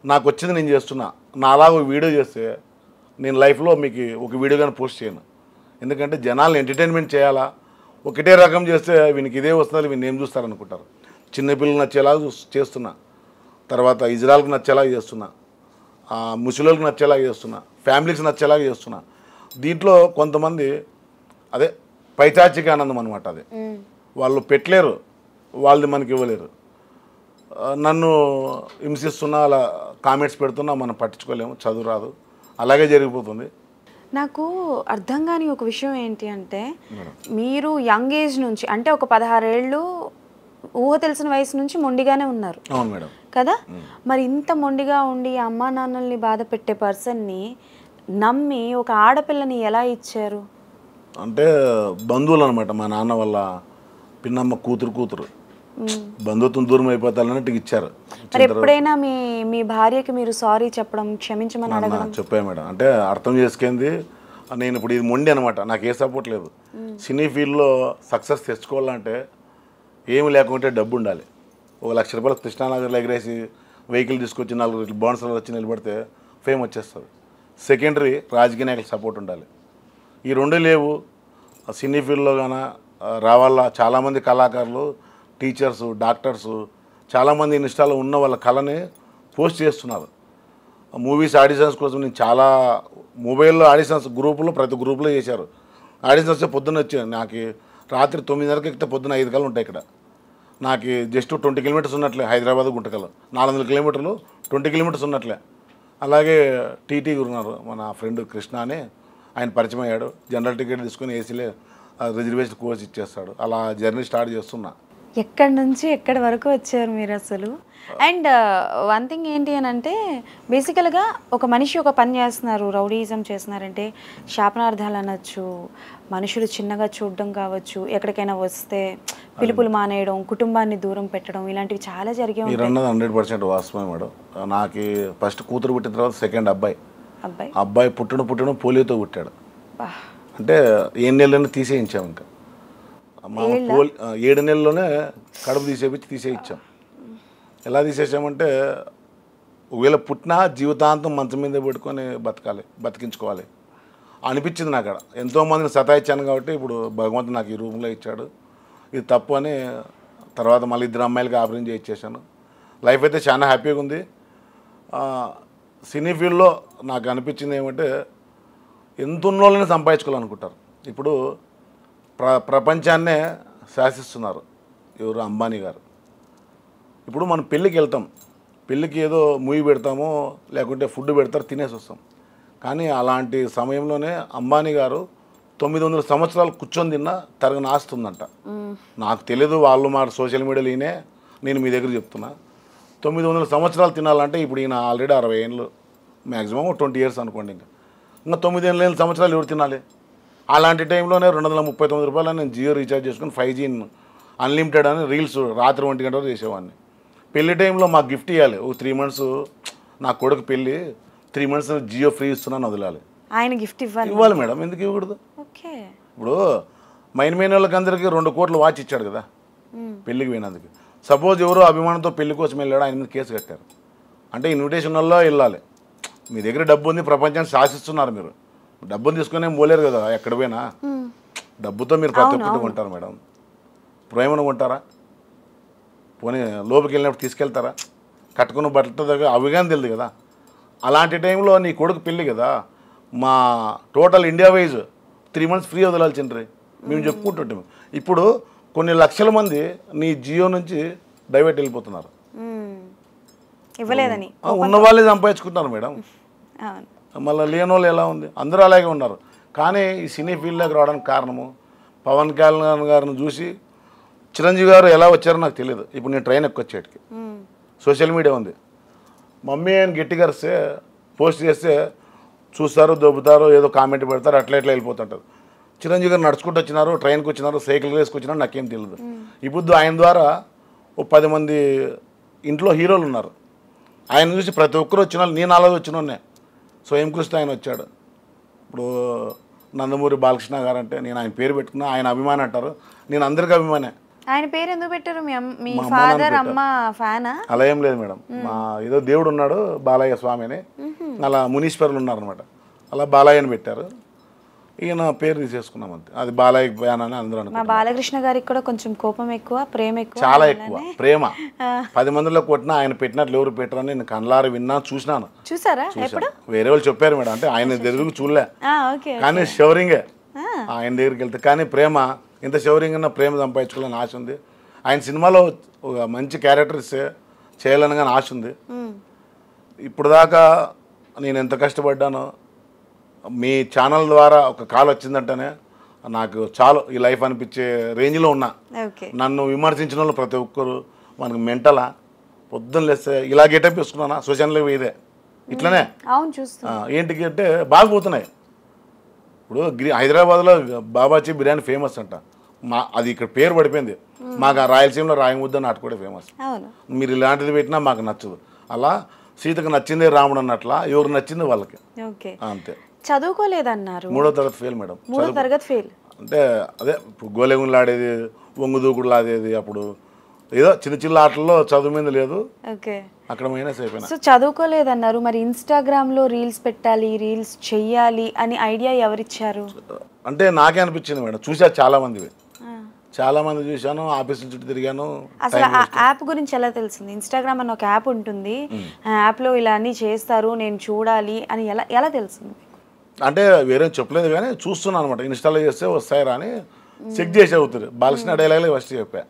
నాకు వచ్చింది నేను చేస్తున్నా, నాలాగా వీడియో చేస్తే నేను లైఫ్లో మీకు ఒక వీడియో కానీ పోస్ట్ చేయను. ఎందుకంటే జనాలను ఎంటర్టైన్మెంట్ చేయాలా, ఒకటే రకం చేస్తే వీనికి ఇదే వస్తుంది, వీళ్ళు ఏం చూస్తారనుకుంటారు. చిన్నపిల్లలు నచ్చేలాగా చేస్తున్నా, తర్వాత ఇజ్రాయల్కి నచ్చేలాగా చేస్తున్నా, ముసలిలకు నచ్చేలాగా చేస్తున్నా, ఫ్యామిలీకి నచ్చేలాగా చేస్తున్నా. దీంట్లో కొంతమంది అదే పైచాచిక ఆనందం అనమాట. అది వాళ్ళు పెట్టలేరు, వాళ్ళది మనకి ఇవ్వలేరు. నన్ను హింసిస్తున్నా, అలా కామెంట్స్ పెడుతున్నా మనం పట్టించుకోలేము, చదువు రాదు, అలాగే జరిగిపోతుంది. నాకు అర్థం కాని ఒక విషయం ఏంటి అంటే, మీరు యంగ్ ఏజ్ నుంచి అంటే ఒక 16 ఏళ్ళు ఊహ తెలిసిన వయసు నుంచి మొండిగానే ఉన్నారు. అవును మేడం. కదా, మరి ఇంత మొండిగా ఉండి అమ్మా నాన్నల్ని బాధ పెట్టే పర్సన్ని నమ్మి ఒక ఆడపిల్లని ఎలా ఇచ్చారు? అంటే బంధువులు అనమాట, మా నాన్న వాళ్ళ పిన్నమ్మ కూతురు బంధుత్వం దూరం అయిపోతారన్నట్టు ఇచ్చారు. మరి ఎప్పుడైనా మీ భార్యకి మీరు సారీ చెప్పడం, క్షమించమని అడగడం? చెప్పాను మేడం. అంటే అర్థం చేసుకుంది నేను ఇప్పుడు ఇది మొండి అనమాట, నాకు ఏ సపోర్ట్ లేదు. సినీ ఫీల్డ్లో సక్సెస్ తెచ్చుకోవాలంటే ఏమి లేకుంటే డబ్బు ఉండాలి. 1 లక్ష రూపాయలు కృష్ణానగర్లో ఎగరేసి వెహికల్ తీసుకొచ్చి 4 బౌన్సర్లు వచ్చి నిలబడితే ఫేమ్ వచ్చేస్తుంది. సెకండరీ రాజకీయ నాయకుల సపోర్ట్ ఉండాలి. ఈ 2 లేవు. సినీ ఫీల్డ్లో కానీ రావాలా, చాలామంది కళాకారులు, టీచర్సు, డాక్టర్సు చాలామంది ఇన్స్టాలో ఉన్న వాళ్ళ కళని పోస్ట్ చేస్తున్నారు. మూవీస్ ఆడిషన్స్ కోసం నేను చాలా మొబైల్లో ఆడిషన్స్ గ్రూపులో ప్రతి గ్రూపులో చేశారు. ఆడిషన్స్ పొద్దున్న వచ్చాను, నాకు రాత్రి 9:30కి ఎక్కితే పొద్దున్న 5 కల్లా ఉంటాయి. ఇక్కడ నాకు జస్ట్ 20 కిలోమీటర్స్ ఉన్నట్లే హైదరాబాద్ గుంటకల్, 400 కిలోమీటర్లు 20 కిలోమీటర్స్ ఉన్నట్లే. అలాగే టీటీ ఉన్నారు, మన ఫ్రెండ్ కృష్ణ అని, ఆయన పరిచయం అయ్యాడు. జనరల్ టికెట్ తీసుకొని ఏసీలే రిజర్వేషన్ కోర్స్ ఇచ్చేస్తాడు. అలా జర్నీ స్టార్ట్ చేస్తున్నా. ఎక్కడి నుంచి ఎక్కడి వరకు వచ్చారు మీరు అసలు? అండ్ వన్ థింగ్ ఏంటి అని అంటే, బేసికల్గా ఒక మనిషి ఒక పని చేస్తున్నారు, రౌడీయిజం చేస్తున్నారంటే శాపనార్థాలు అనొచ్చు, మనుషులు చిన్నగా చూడడం కావచ్చు, ఎక్కడికైనా వస్తే పిలుపులు మానేయడం, కుటుంబాన్ని దూరం పెట్టడం, ఇలాంటివి చాలా జరిగే ఉంటాయి. 100% వాస్తవమే మేడం. నాకు ఫస్ట్ కూతురు పుట్టిన తర్వాత సెకండ్ అబ్బాయి పుట్టడం పోలియోతో పుట్టాడు. అంటే 7 నెలలను తీసేయించాం. ఇంకా 7 నెలల్లోనే కడుపు తీసేయించాం. ఎలా తీసేసామంటే, ఒకవేళ పుట్టినా జీవితాంతం మంచం మీద పెట్టుకొని బతికించుకోవాలి అనిపించింది నాకు. అక్కడ ఎంతోమందిని సతాయించాను కాబట్టి ఇప్పుడు భగవంతుడు నాకు ఈ రూమ్లో ఇచ్చాడు. ఇది తప్పు అని తర్వాత మళ్ళీ 2 అమ్మాయిలకి ఆపరేషన్ చేయించేసాను. లైఫ్ అయితే చాలా హ్యాపీగా ఉంది. సినీ ఫీల్డ్లో నాకు అనిపించింది ఏమంటే, ఎంత ఉన్నోళ్ళని సంపాదించుకోవాలనుకుంటారు. ఇప్పుడు ప్రపంచాన్నే శాసిస్తున్నారు ఎవరు, అంబానీ గారు. ఇప్పుడు మనం పెళ్ళికి వెళ్తాం, పెళ్ళికి ఏదో మూవీ పెడతామో లేకుంటే ఫుడ్ పెడతారు, తినేసి వస్తాం. కానీ అలాంటి సమయంలోనే అంబానీ గారు 900 సంవత్సరాలు కూర్చొని తిన్నా తరగని ఆస్తుందంట. నాకు తెలీదు, వాళ్ళు మా సోషల్ మీడియాలో ఈయనే, నేను మీ దగ్గర చెప్తున్నా. 900 సంవత్సరాలు తినాలంటే ఇప్పుడు ఈయన ఆల్రెడీ 60 ఏళ్ళు, మ్యాక్సిమం 20 ఇయర్స్ అనుకోండి. ఇంకా 9 సంవత్సరాలు ఎవరు తినాలి? అలాంటి టైంలోనే 239 రూపాయలు నేను జియో రీఛార్జ్ చేసుకుని 5G అన్లిమిటెడ్ అని రీల్స్ రాత్రి 1 గంట వరకు చేసేవాడిని. పెళ్లి టైంలో మాకు గిఫ్ట్ ఇవ్వాలి. ఒక 3 మంత్స్ నా కొడుకు పెళ్ళి, 3 మంత్స్ జియో ఫ్రీ ఇస్తున్నాను, వదలాలి. ఆయన గిఫ్ట్ ఇవ్వాలి మేడం, ఎందుకు ఇవ్వకూడదు? ఇప్పుడు మైన్ వాళ్ళకి అందరికీ 2 కోట్ల వాచ్ ఇచ్చాడు కదా పెళ్ళికి పోయినందుకు. సపోజ్ ఎవరో అభిమానంతో పెళ్లి కోసం వెళ్ళాడు, ఆయన మీద కేసు కట్టారు అంటే ఇన్విటేషన్ వల్ల వెళ్ళాలి. మీ దగ్గర డబ్బు ఉంది, ప్రపంచాన్ని శాసిస్తున్నారు మీరు. డబ్బుని తీసుకునే పోలేరు కదా ఎక్కడ పోయినా. డబ్బుతో మీరు ప్రతి ఒక్కటి కొంటారు మేడం. ప్రేమను కొంటారా? పోనీ లోపలికి వెళ్ళినప్పుడు తీసుకెళ్తారా? కట్టుకున్న బట్టలతో దగ్గర అవి కానీ తెలియదు కదా. అలాంటి టైంలో నీ కొడుకు పెళ్ళి కదా, మా total India wise 3 months free వదలాల్సిండ్రి మేము చెప్పుకుంటుంటాం. ఇప్పుడు కొన్ని లక్షల మంది నీ జియో నుంచి డైవర్ట్ వెళ్ళిపోతున్నారు. ఇవ్వలేదని ఉన్న వాళ్ళే సంపాదించుకుంటున్నారు మేడం. మళ్ళీ లేని వాళ్ళు ఎలా ఉంది? అందరూ అలాగే ఉన్నారు. కానీ ఈ సినీ ఫీల్డ్లోకి రావడానికి కారణము పవన్ కళ్యాణ్ గారిని చూసి చిరంజీవి గారు ఎలా వచ్చారో నాకు తెలియదు. ఇప్పుడు నేను ట్రైన్ ఎక్కొచ్చేటికి సోషల్ మీడియా ఉంది, మమ్మీ అని గట్టిగా వస్తే పోస్ట్ చేస్తే చూస్తారు, దొబ్బుతారు, ఏదో కామెంట్ పెడతారు, అట్లా ఇట్లా వెళ్ళిపోతుంటారు. చిరంజీవి గారు నడుచుకుంటూ వచ్చినారు, ట్రైన్కి వచ్చినారు, సైకిల్ వేసుకొచ్చినారు, నాకేం తెలియదు. ఇప్పుడు ఆయన ద్వారా ఓ 10 మంది ఇంట్లో హీరోలు ఉన్నారు. ఆయన చూసి ప్రతి ఒక్కరు వచ్చిన నేను అలా వచ్చిన స్వయం కృష్ణ ఆయన వచ్చాడు. ఇప్పుడు నందమూరి బాలకృష్ణ గారు అంటే నేను ఆయన పేరు పెట్టుకున్నా, ఆయన అభిమాని అంటారు, నేను అందరికీ అభిమానే. ఆయన పేరు ఎందుకు పెట్టారు? మీ ఫాదర్ అమ్మ ఫ్యానా? అలా ఏం లేదు మేడం, మా ఏదో దేవుడు ఉన్నాడు బాలయ్య స్వామి అని, అలా మునీశ్వరులు ఉన్నారనమాట, అలా బాలయ్య అని పెట్టారు. ఈయన పేరు తీసేసుకున్నాం అంతే, అది బాలయ్య ఫ్యాన్ అని అందరూ మా అనుకుంటారు. బాలకృష్ణ గారికి కూడా కొంచెం కోపం ఎక్కువ, ప్రేమ ఎక్కువ, చాలా ఎక్కువ ప్రేమ. 10 మందిలో కొట్టినా ఆయన పెట్టినట్లు ఎవరు పెట్టరని నేను కళ్ళారు విన్నా, చూసినాను. చూసారా ఎప్పుడు? వేరే వాళ్ళు చెప్పారు మేడం, అంటే ఆయన ఎదురు చూడలే, ఓకే. కానీ షవరింగే ఆయన దగ్గరికి వెళ్తే. కానీ ప్రేమ ఇంత షవరింగ్ అన్న ప్రేమ సంపాదించుకోవాలని ఆశ ఉంది. ఆయన సినిమాలో ఒక మంచి క్యారెక్టర్స్ చేయాలని కానీ ఆశ ఉంది. ఇప్పుడు దాకా నేను ఎంత కష్టపడ్డానో, మీ ఛానల్ ద్వారా ఒక కాల్ వచ్చిందంటేనే నాకు చాలు ఈ లైఫ్ అనిపించే రేంజ్లో ఉన్నా. నన్ను విమర్శించిన వాళ్ళు ప్రతి ఒక్కరు మనకు మెంటలా, పొద్దున్న లేస్తే ఇలా గెటప్ వేసుకున్నానా సోషన్లో ఇదే ఇట్లనే ఏంటికి అంటే బాగా పోతున్నాయి. ఇప్పుడు హైదరాబాద్లో బాబాజీ బిర్యానీ ఫేమస్ అంట, అది ఇక్కడ పేరు పడిపోయింది. మాకు ఆ రాయలసీమలో రాయముద్ద నాటు కూడా ఫేమస్. మీరు ఇలాంటిది పెట్టినా మాకు నచ్చదు. అలా సీతకు నచ్చిందే రాముడు అన్నట్లా ఎవరు నచ్చింది వాళ్ళకి అంతే. చదువుకోలేదన్నారు, 3వ తరగతి ఫెయిల్ మేడం. 3వ తరగతి ఫెయిల్ అంటే అదే ఇప్పుడు గోలెగుండ్లు ఆడేది, ఒంగు దూకుడులు ఆడేది, అప్పుడు ఏదో చిన్న చిన్న ఆటల్లో చదువు మీద లేదు, అక్కడ మైనస్ అయిపోయినా. సో చదువుకోలేదన్నారు, మరి ఇన్స్టాగ్రామ్ లో రీల్స్ పెట్టాలి, రీల్స్ చెయ్యాలి అని ఐడియా ఎవరిచ్చారు? అంటే నాకే అనిపించింది మేడం, చూసా చాలా మంది చూశాను, ఆఫీసుల చుట్టూ తిరిగాను. అసలు ఆ యాప్ గురించి ఎలా తెలిసింది? ఇన్స్టాగ్రామ్ అని ఒక యాప్ ఉంటుంది, ఆ యాప్ లో ఇలా అన్ని చేస్తారు, నేను చూడాలి అని ఎలా తెలిసింది? అంటే వేరే చెప్పలేదు కానీ చూస్తున్నాను అనమాట, ఇన్స్టాల్లో చేస్తే వస్తాయరా అని చెక్ చేసి అవుతుంది. బాలకృష్ణ డైలాగ్లే ఫస్ట్ చెప్పా,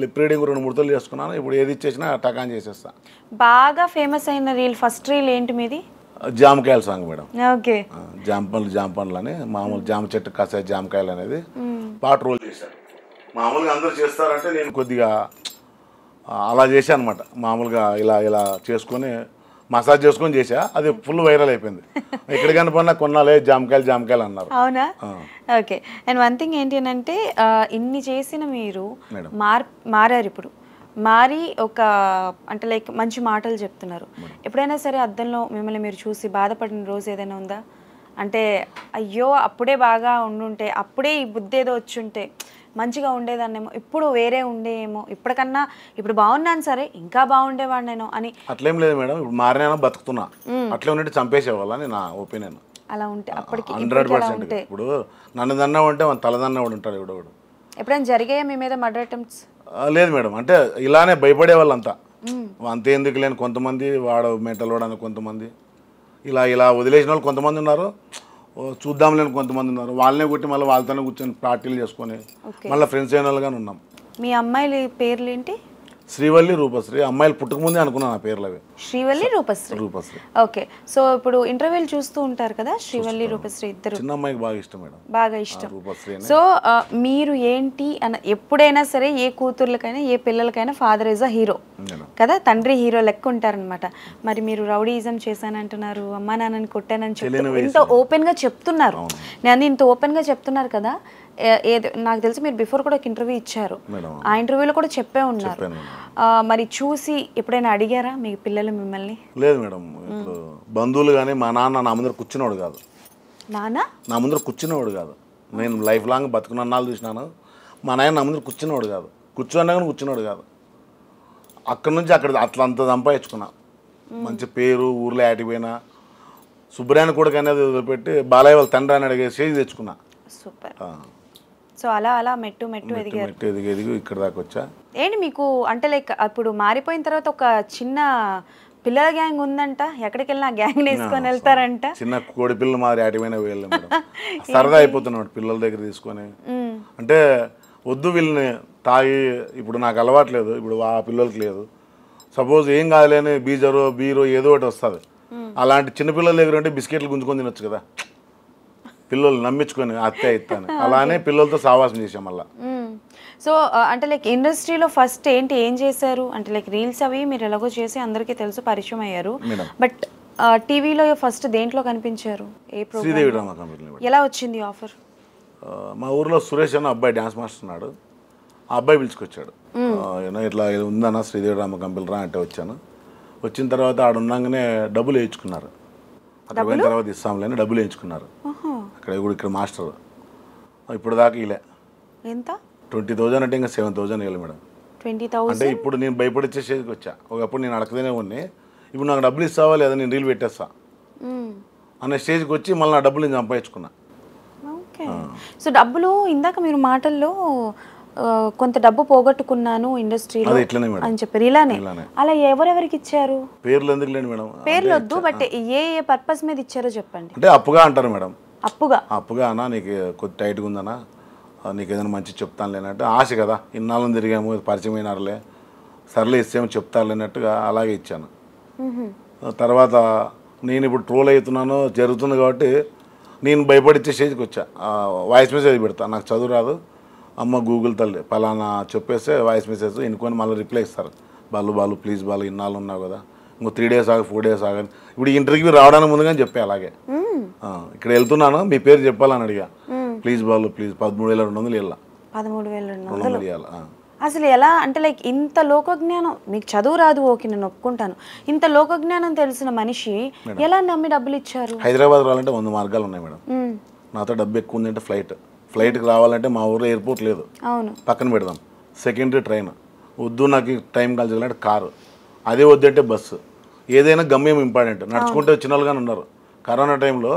లిప్ రీడింగ్ 2-3 తోలు చేసుకున్నాను. ఇప్పుడు ఏది ఇచ్చేసినా టకాన్ చేసేస్తా. బాగా ఫేమస్ అయిన రీల్, ఫస్ట్ రీల్ ఏంటి మీది? జామకాయల సాంగ్ మేడం. ఓకే. జాంపండ్లు అని మామూలు జామ చెట్టు కాసే జామకాయలు అనేది పాట రోల్ చేశారు. మామూలుగా అందరూ చేస్తారంటే నేను కొద్దిగా అలా చేశాను అనమాట. మామూలుగా ఇలా చేసుకొని మసాజ్ చేసుకొని చేసా, అది ఫుల్ వైరల్ అయిపోయింది. ఎక్కడ కనిపడినా కొన్నాలే జామకాయలు అన్నారు. అవునా? ఓకే. అండ్ వన్ థింగ్ ఏంటి అంటే ఇన్ని చేసిన మీరు మారారు, ఇప్పుడు మారి ఒక అంటే లైక్ మంచి మాటలు చెప్తున్నారు. ఎప్పుడైనా సరే అద్దంలో మిమ్మల్ని మీరు చూసి బాధపడిన రోజు ఏదైనా ఉందా? అంటే అయ్యో అప్పుడే బాగా ఉండుంటే, అప్పుడే ఈ బుద్ధి ఏదో వచ్చుంటే మంచిగా ఉండేదాన్నేమో, ఇప్పుడు వేరే ఉండేమో, ఇప్పటికన్నా ఇప్పుడు బాగున్నాను సరే ఇంకా బాగుండేవాడినేమో అని. అట్లేం లేదు మేడం, ఇప్పుడు మారినా బతుకుతున్నా, అట్లే ఉంటే చంపేసేవాళ్ళని నా ఒపీనియన్. అలా ఉంటే అప్పటికి 100%. ఇప్పుడు నన్ను దన్నా ఉంటే మన తలదన్నవాడు ఉంటాడు ఎవడోడు. ఎప్పుడైనా జరిగాయా మీ మీద మర్డర్ అటెంప్ట్స్? లేదు మేడం, అంటే ఇలానే భయపడే వాళ్ళంతా, అంతే ఎందుకు లేని కొంతమంది, వాడు మెంటల్ వాడని కొంతమంది, ఇలా వదిలేసిన వాళ్ళు కొంతమంది ఉన్నారు, చూద్దాం లేని కొంతమంది ఉన్నారు. వాళ్ళనే కొట్టి మళ్ళీ వాళ్ళతోనే కూర్చొని పార్టీలు చేసుకొని మళ్ళీ ఫ్రెండ్స్ అయిన వాళ్ళుగానే ఉన్నాం. మీ అమ్మాయిల పేర్లు ఏంటి? శ్రీవల్లి, రూపశ్రీ. అమ్మాయిలు పుట్టకముందే అనుకున్నాను ఆ పేర్లు అవి, శ్రీవల్లి, రూపశ్రీ. ఓకే. సో ఇప్పుడు ఇంటర్వ్యూలు చూస్తూ ఉంటారు కదా, శ్రీవల్లి, రూపశ్రీ ఇద్దరు. చిన్న అమ్మాయికి బాగా ఇష్టం మేడం, బాగా ఇష్టం. సో మీరు ఏంటి ఎప్పుడైనా సరే ఏ కూతుర్లకైనా ఏ పిల్లలకైనా ఫాదర్ ఈజ్ అ హీరో కదా, తండ్రి హీరో లెక్క ఉంటారనమాట. మరి మీరు రౌడీయిజం చేశానంటున్నారు, అమ్మా నాన్నని కొట్టానని చెప్తున్నారు, ఇంత ఓపెన్ గా చెప్తున్నారు. నేను ఇంత ఓపెన్ గా చెప్తున్నారు కదా, నాకు తెలిసి మీరు బిఫోర్ కూడా ఒక ఇంటర్వ్యూ ఇచ్చారు, ఆ ఇంటర్వ్యూలో కూడా చెప్పే ఉన్నారు. మరి చూసి ఎప్పుడైనా అడిగారా మీ పిల్లలు మిమ్మల్ని? లేదు మేడం, ఇప్పుడు బంధువులు కానీ మా నాన్న నా ముందర కూర్చునేవాడు కాదు. నా ముందర కూర్చునేవాడు కాదు. నేను లైఫ్ లాంగ్ బతుకున్నాళ్ళు చూసినాను, మా నాయన నా ముందర కూర్చునేవాడు కాదు, కూర్చున్నా కానీ కూర్చునేవాడు కాదు. అక్కడి నుంచి అట్లా అంత సంపాదించుకున్నా, మంచి పేరు, ఊర్లో ఆటిపోయినా. సుబ్రాయణ కొడుకు అనేది వదిలిపెట్టి బాలయ్య వాళ్ళ తండ్రి అని అడిగే స్టేజ్ తెచ్చుకున్నా. సూపర్. సో అలా మెట్టు ఎదిగి ఇక్కడ దాకా వచ్చా. ఏంటి మీకు అంటే లైక్ అప్పుడు మారిపోయిన తర్వాత ఒక చిన్న పిల్లల గ్యాంగ్ ఉందంట, ఎక్కడికి వెళ్ళినా గ్యాంగ్ వేసుకొని వెళ్తారంట. చిన్న కోడి పిల్లలు మాదిరి ఆటిపోయినా వెళ్ళాం, సరదా అయిపోతున్నాడు పిల్లల దగ్గర తీసుకొని. అంటే వద్దు వీళ్ళని తాగి, ఇప్పుడు నాకు అలవాట్లేదు, ఇప్పుడు ఆ పిల్లలకి లేదు. సపోజ్ ఏం కాదులేని బీరో ఏదో ఒకటి వస్తుంది, అలాంటి చిన్నపిల్లల దగ్గర ఉంటే బిస్కెట్లు గుంజుకొని తినొచ్చు కదా, పిల్లలు నమ్మించుకొని అత్తే ఇస్తాను. అలానే పిల్లలతో సావాసం చేసాం మళ్ళీ. సో అంటే లైక్ ఇండస్ట్రీలో ఫస్ట్ ఏం చేశారు అంటే లైక్ రీల్స్ అవి మీరు ఎలాగో చేసి అందరికీ తెలుసు, పరిచయం అయ్యారు. బట్ టీవీలో ఫస్ట్ దేంట్లో కనిపించారు? ఏ ప్రోగ్రామ్? Sridevi drama company. ఎలా వచ్చింది ఆఫర్? మా ఊర్లో సురేష్ అన్న అబ్బాయి డ్యాన్స్ మాస్టర్ ఉన్నాడు. ఆ అబ్బాయి పిలుచుకొచ్చాడు. ఇట్లా ఉందన్న శ్రీదేవి రామ కంపెనీరా అంటే వచ్చాను. వచ్చిన తర్వాత ఆడ ఉన్నాగానే డబ్బులు వేయించుకున్నారు. అక్కడ పోయిన తర్వాత ఇస్తాంలేని డబ్బులు వేయించుకున్నారు. అక్కడ ఇక్కడ మాస్టర్ ఇప్పుడు దాకా ఇలా ఎంత 20,000 అంటే ఇంకా 7,000 వేయాలి మేడం. 20,000 అంటే ఇప్పుడు నేను భయపడిచ్చే స్టేజ్కి వచ్చా. ఒకప్పుడు నేను అడగదేనే ఉన్ని, ఇప్పుడు నాకు డబ్బులు ఇస్తావా లేదా నేను రీల్ పెట్టేస్తా అనే స్టేజ్కి వచ్చి మళ్ళీ నా డబ్బులు నేను సంపాదించుకున్నా. ఓకే. సో డబ్బులు ఇందాక మీరు మాటల్లో కొంత డబ్బు పోగొట్టుకున్నాను ఇండస్ట్రీలో అని చెప్పారు. ఇలానే అలా ఎవరెవరికి ఇచ్చారు? పేర్లు ఎందుకు లేండి మేడం, పేర్లు వద్దు, బట్ ఏ ఏ పర్పస్ మీద ఇచ్చారో చెప్పండి. అంటే అప్పుగా అంటారు మేడం. అప్పుగా అన్నా నీకు కొద్ది టైట్గా ఉందన్నా, నీకు ఏదైనా మంచి చెప్తాను లేనట్టు ఆశ కదా, ఇన్నాళ్ళని తిరిగాము పరిచయం అయినారులే, సర్లే ఇస్తేమో చెప్తారు లేనట్టుగా అలాగే ఇచ్చాను. తర్వాత నేను ఇప్పుడు ట్రోల్ అవుతున్నాను జరుగుతుంది కాబట్టి నేను భయపడిచ్చే స్టేజ్కి వచ్చా. వాయిస్ మెసేజ్ పెడతా, నాకు చదువు రాదు అమ్మ గూగుల్ తల్లి పలానా చెప్పేస్తే వాయిస్ మెసేజ్ ఎన్నుకొని మళ్ళీ రిప్లై ఇస్తారు. బాలు ప్లీజ్ బాలు ఇన్నాళ్ళు ఉన్నావు కదా, ఇంకో 3 days ఆగు 4 days ఆగని. ఇప్పుడు ఇంటర్వ్యూ రావడానికి ముందుగానే చెప్పా అలాగే, ఇక్కడ వెళ్తున్నాను మీ పేరు చెప్పాలని అడిగా. ప్లీజ్ బాలు ప్లీజ్ 13,200 ఇవ్వాల. 13,200 ఇవ్వాలి. అసలు ఎలా అంటే లైక్ ఇంత లోకజ్ఞానం, మీకు చదువు రాదు ఓకే నేను ఒప్పుకుంటాను, ఇంత లోకజ్ఞానం తెలిసిన మనిషి ఎలా నమ్మి డబ్బులు ఇచ్చారు? హైదరాబాద్ రావాలంటే 100 మార్గాలు ఉన్నాయి మేడం. నాతో డబ్బు ఎక్కువ ఉందంటే ఫ్లైట్కి రావాలంటే మా ఊర్లో ఎయిర్పోర్ట్ లేదు, పక్కన పెడదాం. సెకండరీ ట్రైన్ వద్దు, నాకు టైం కలిసి కారు, అదే వద్దంటే బస్సు. ఏదైనా గమ్యం ఇంపార్టెంట్. నడుచుకుంటే వచ్చిన వాళ్ళుగానే ఉన్నారు. కరోనా టైంలో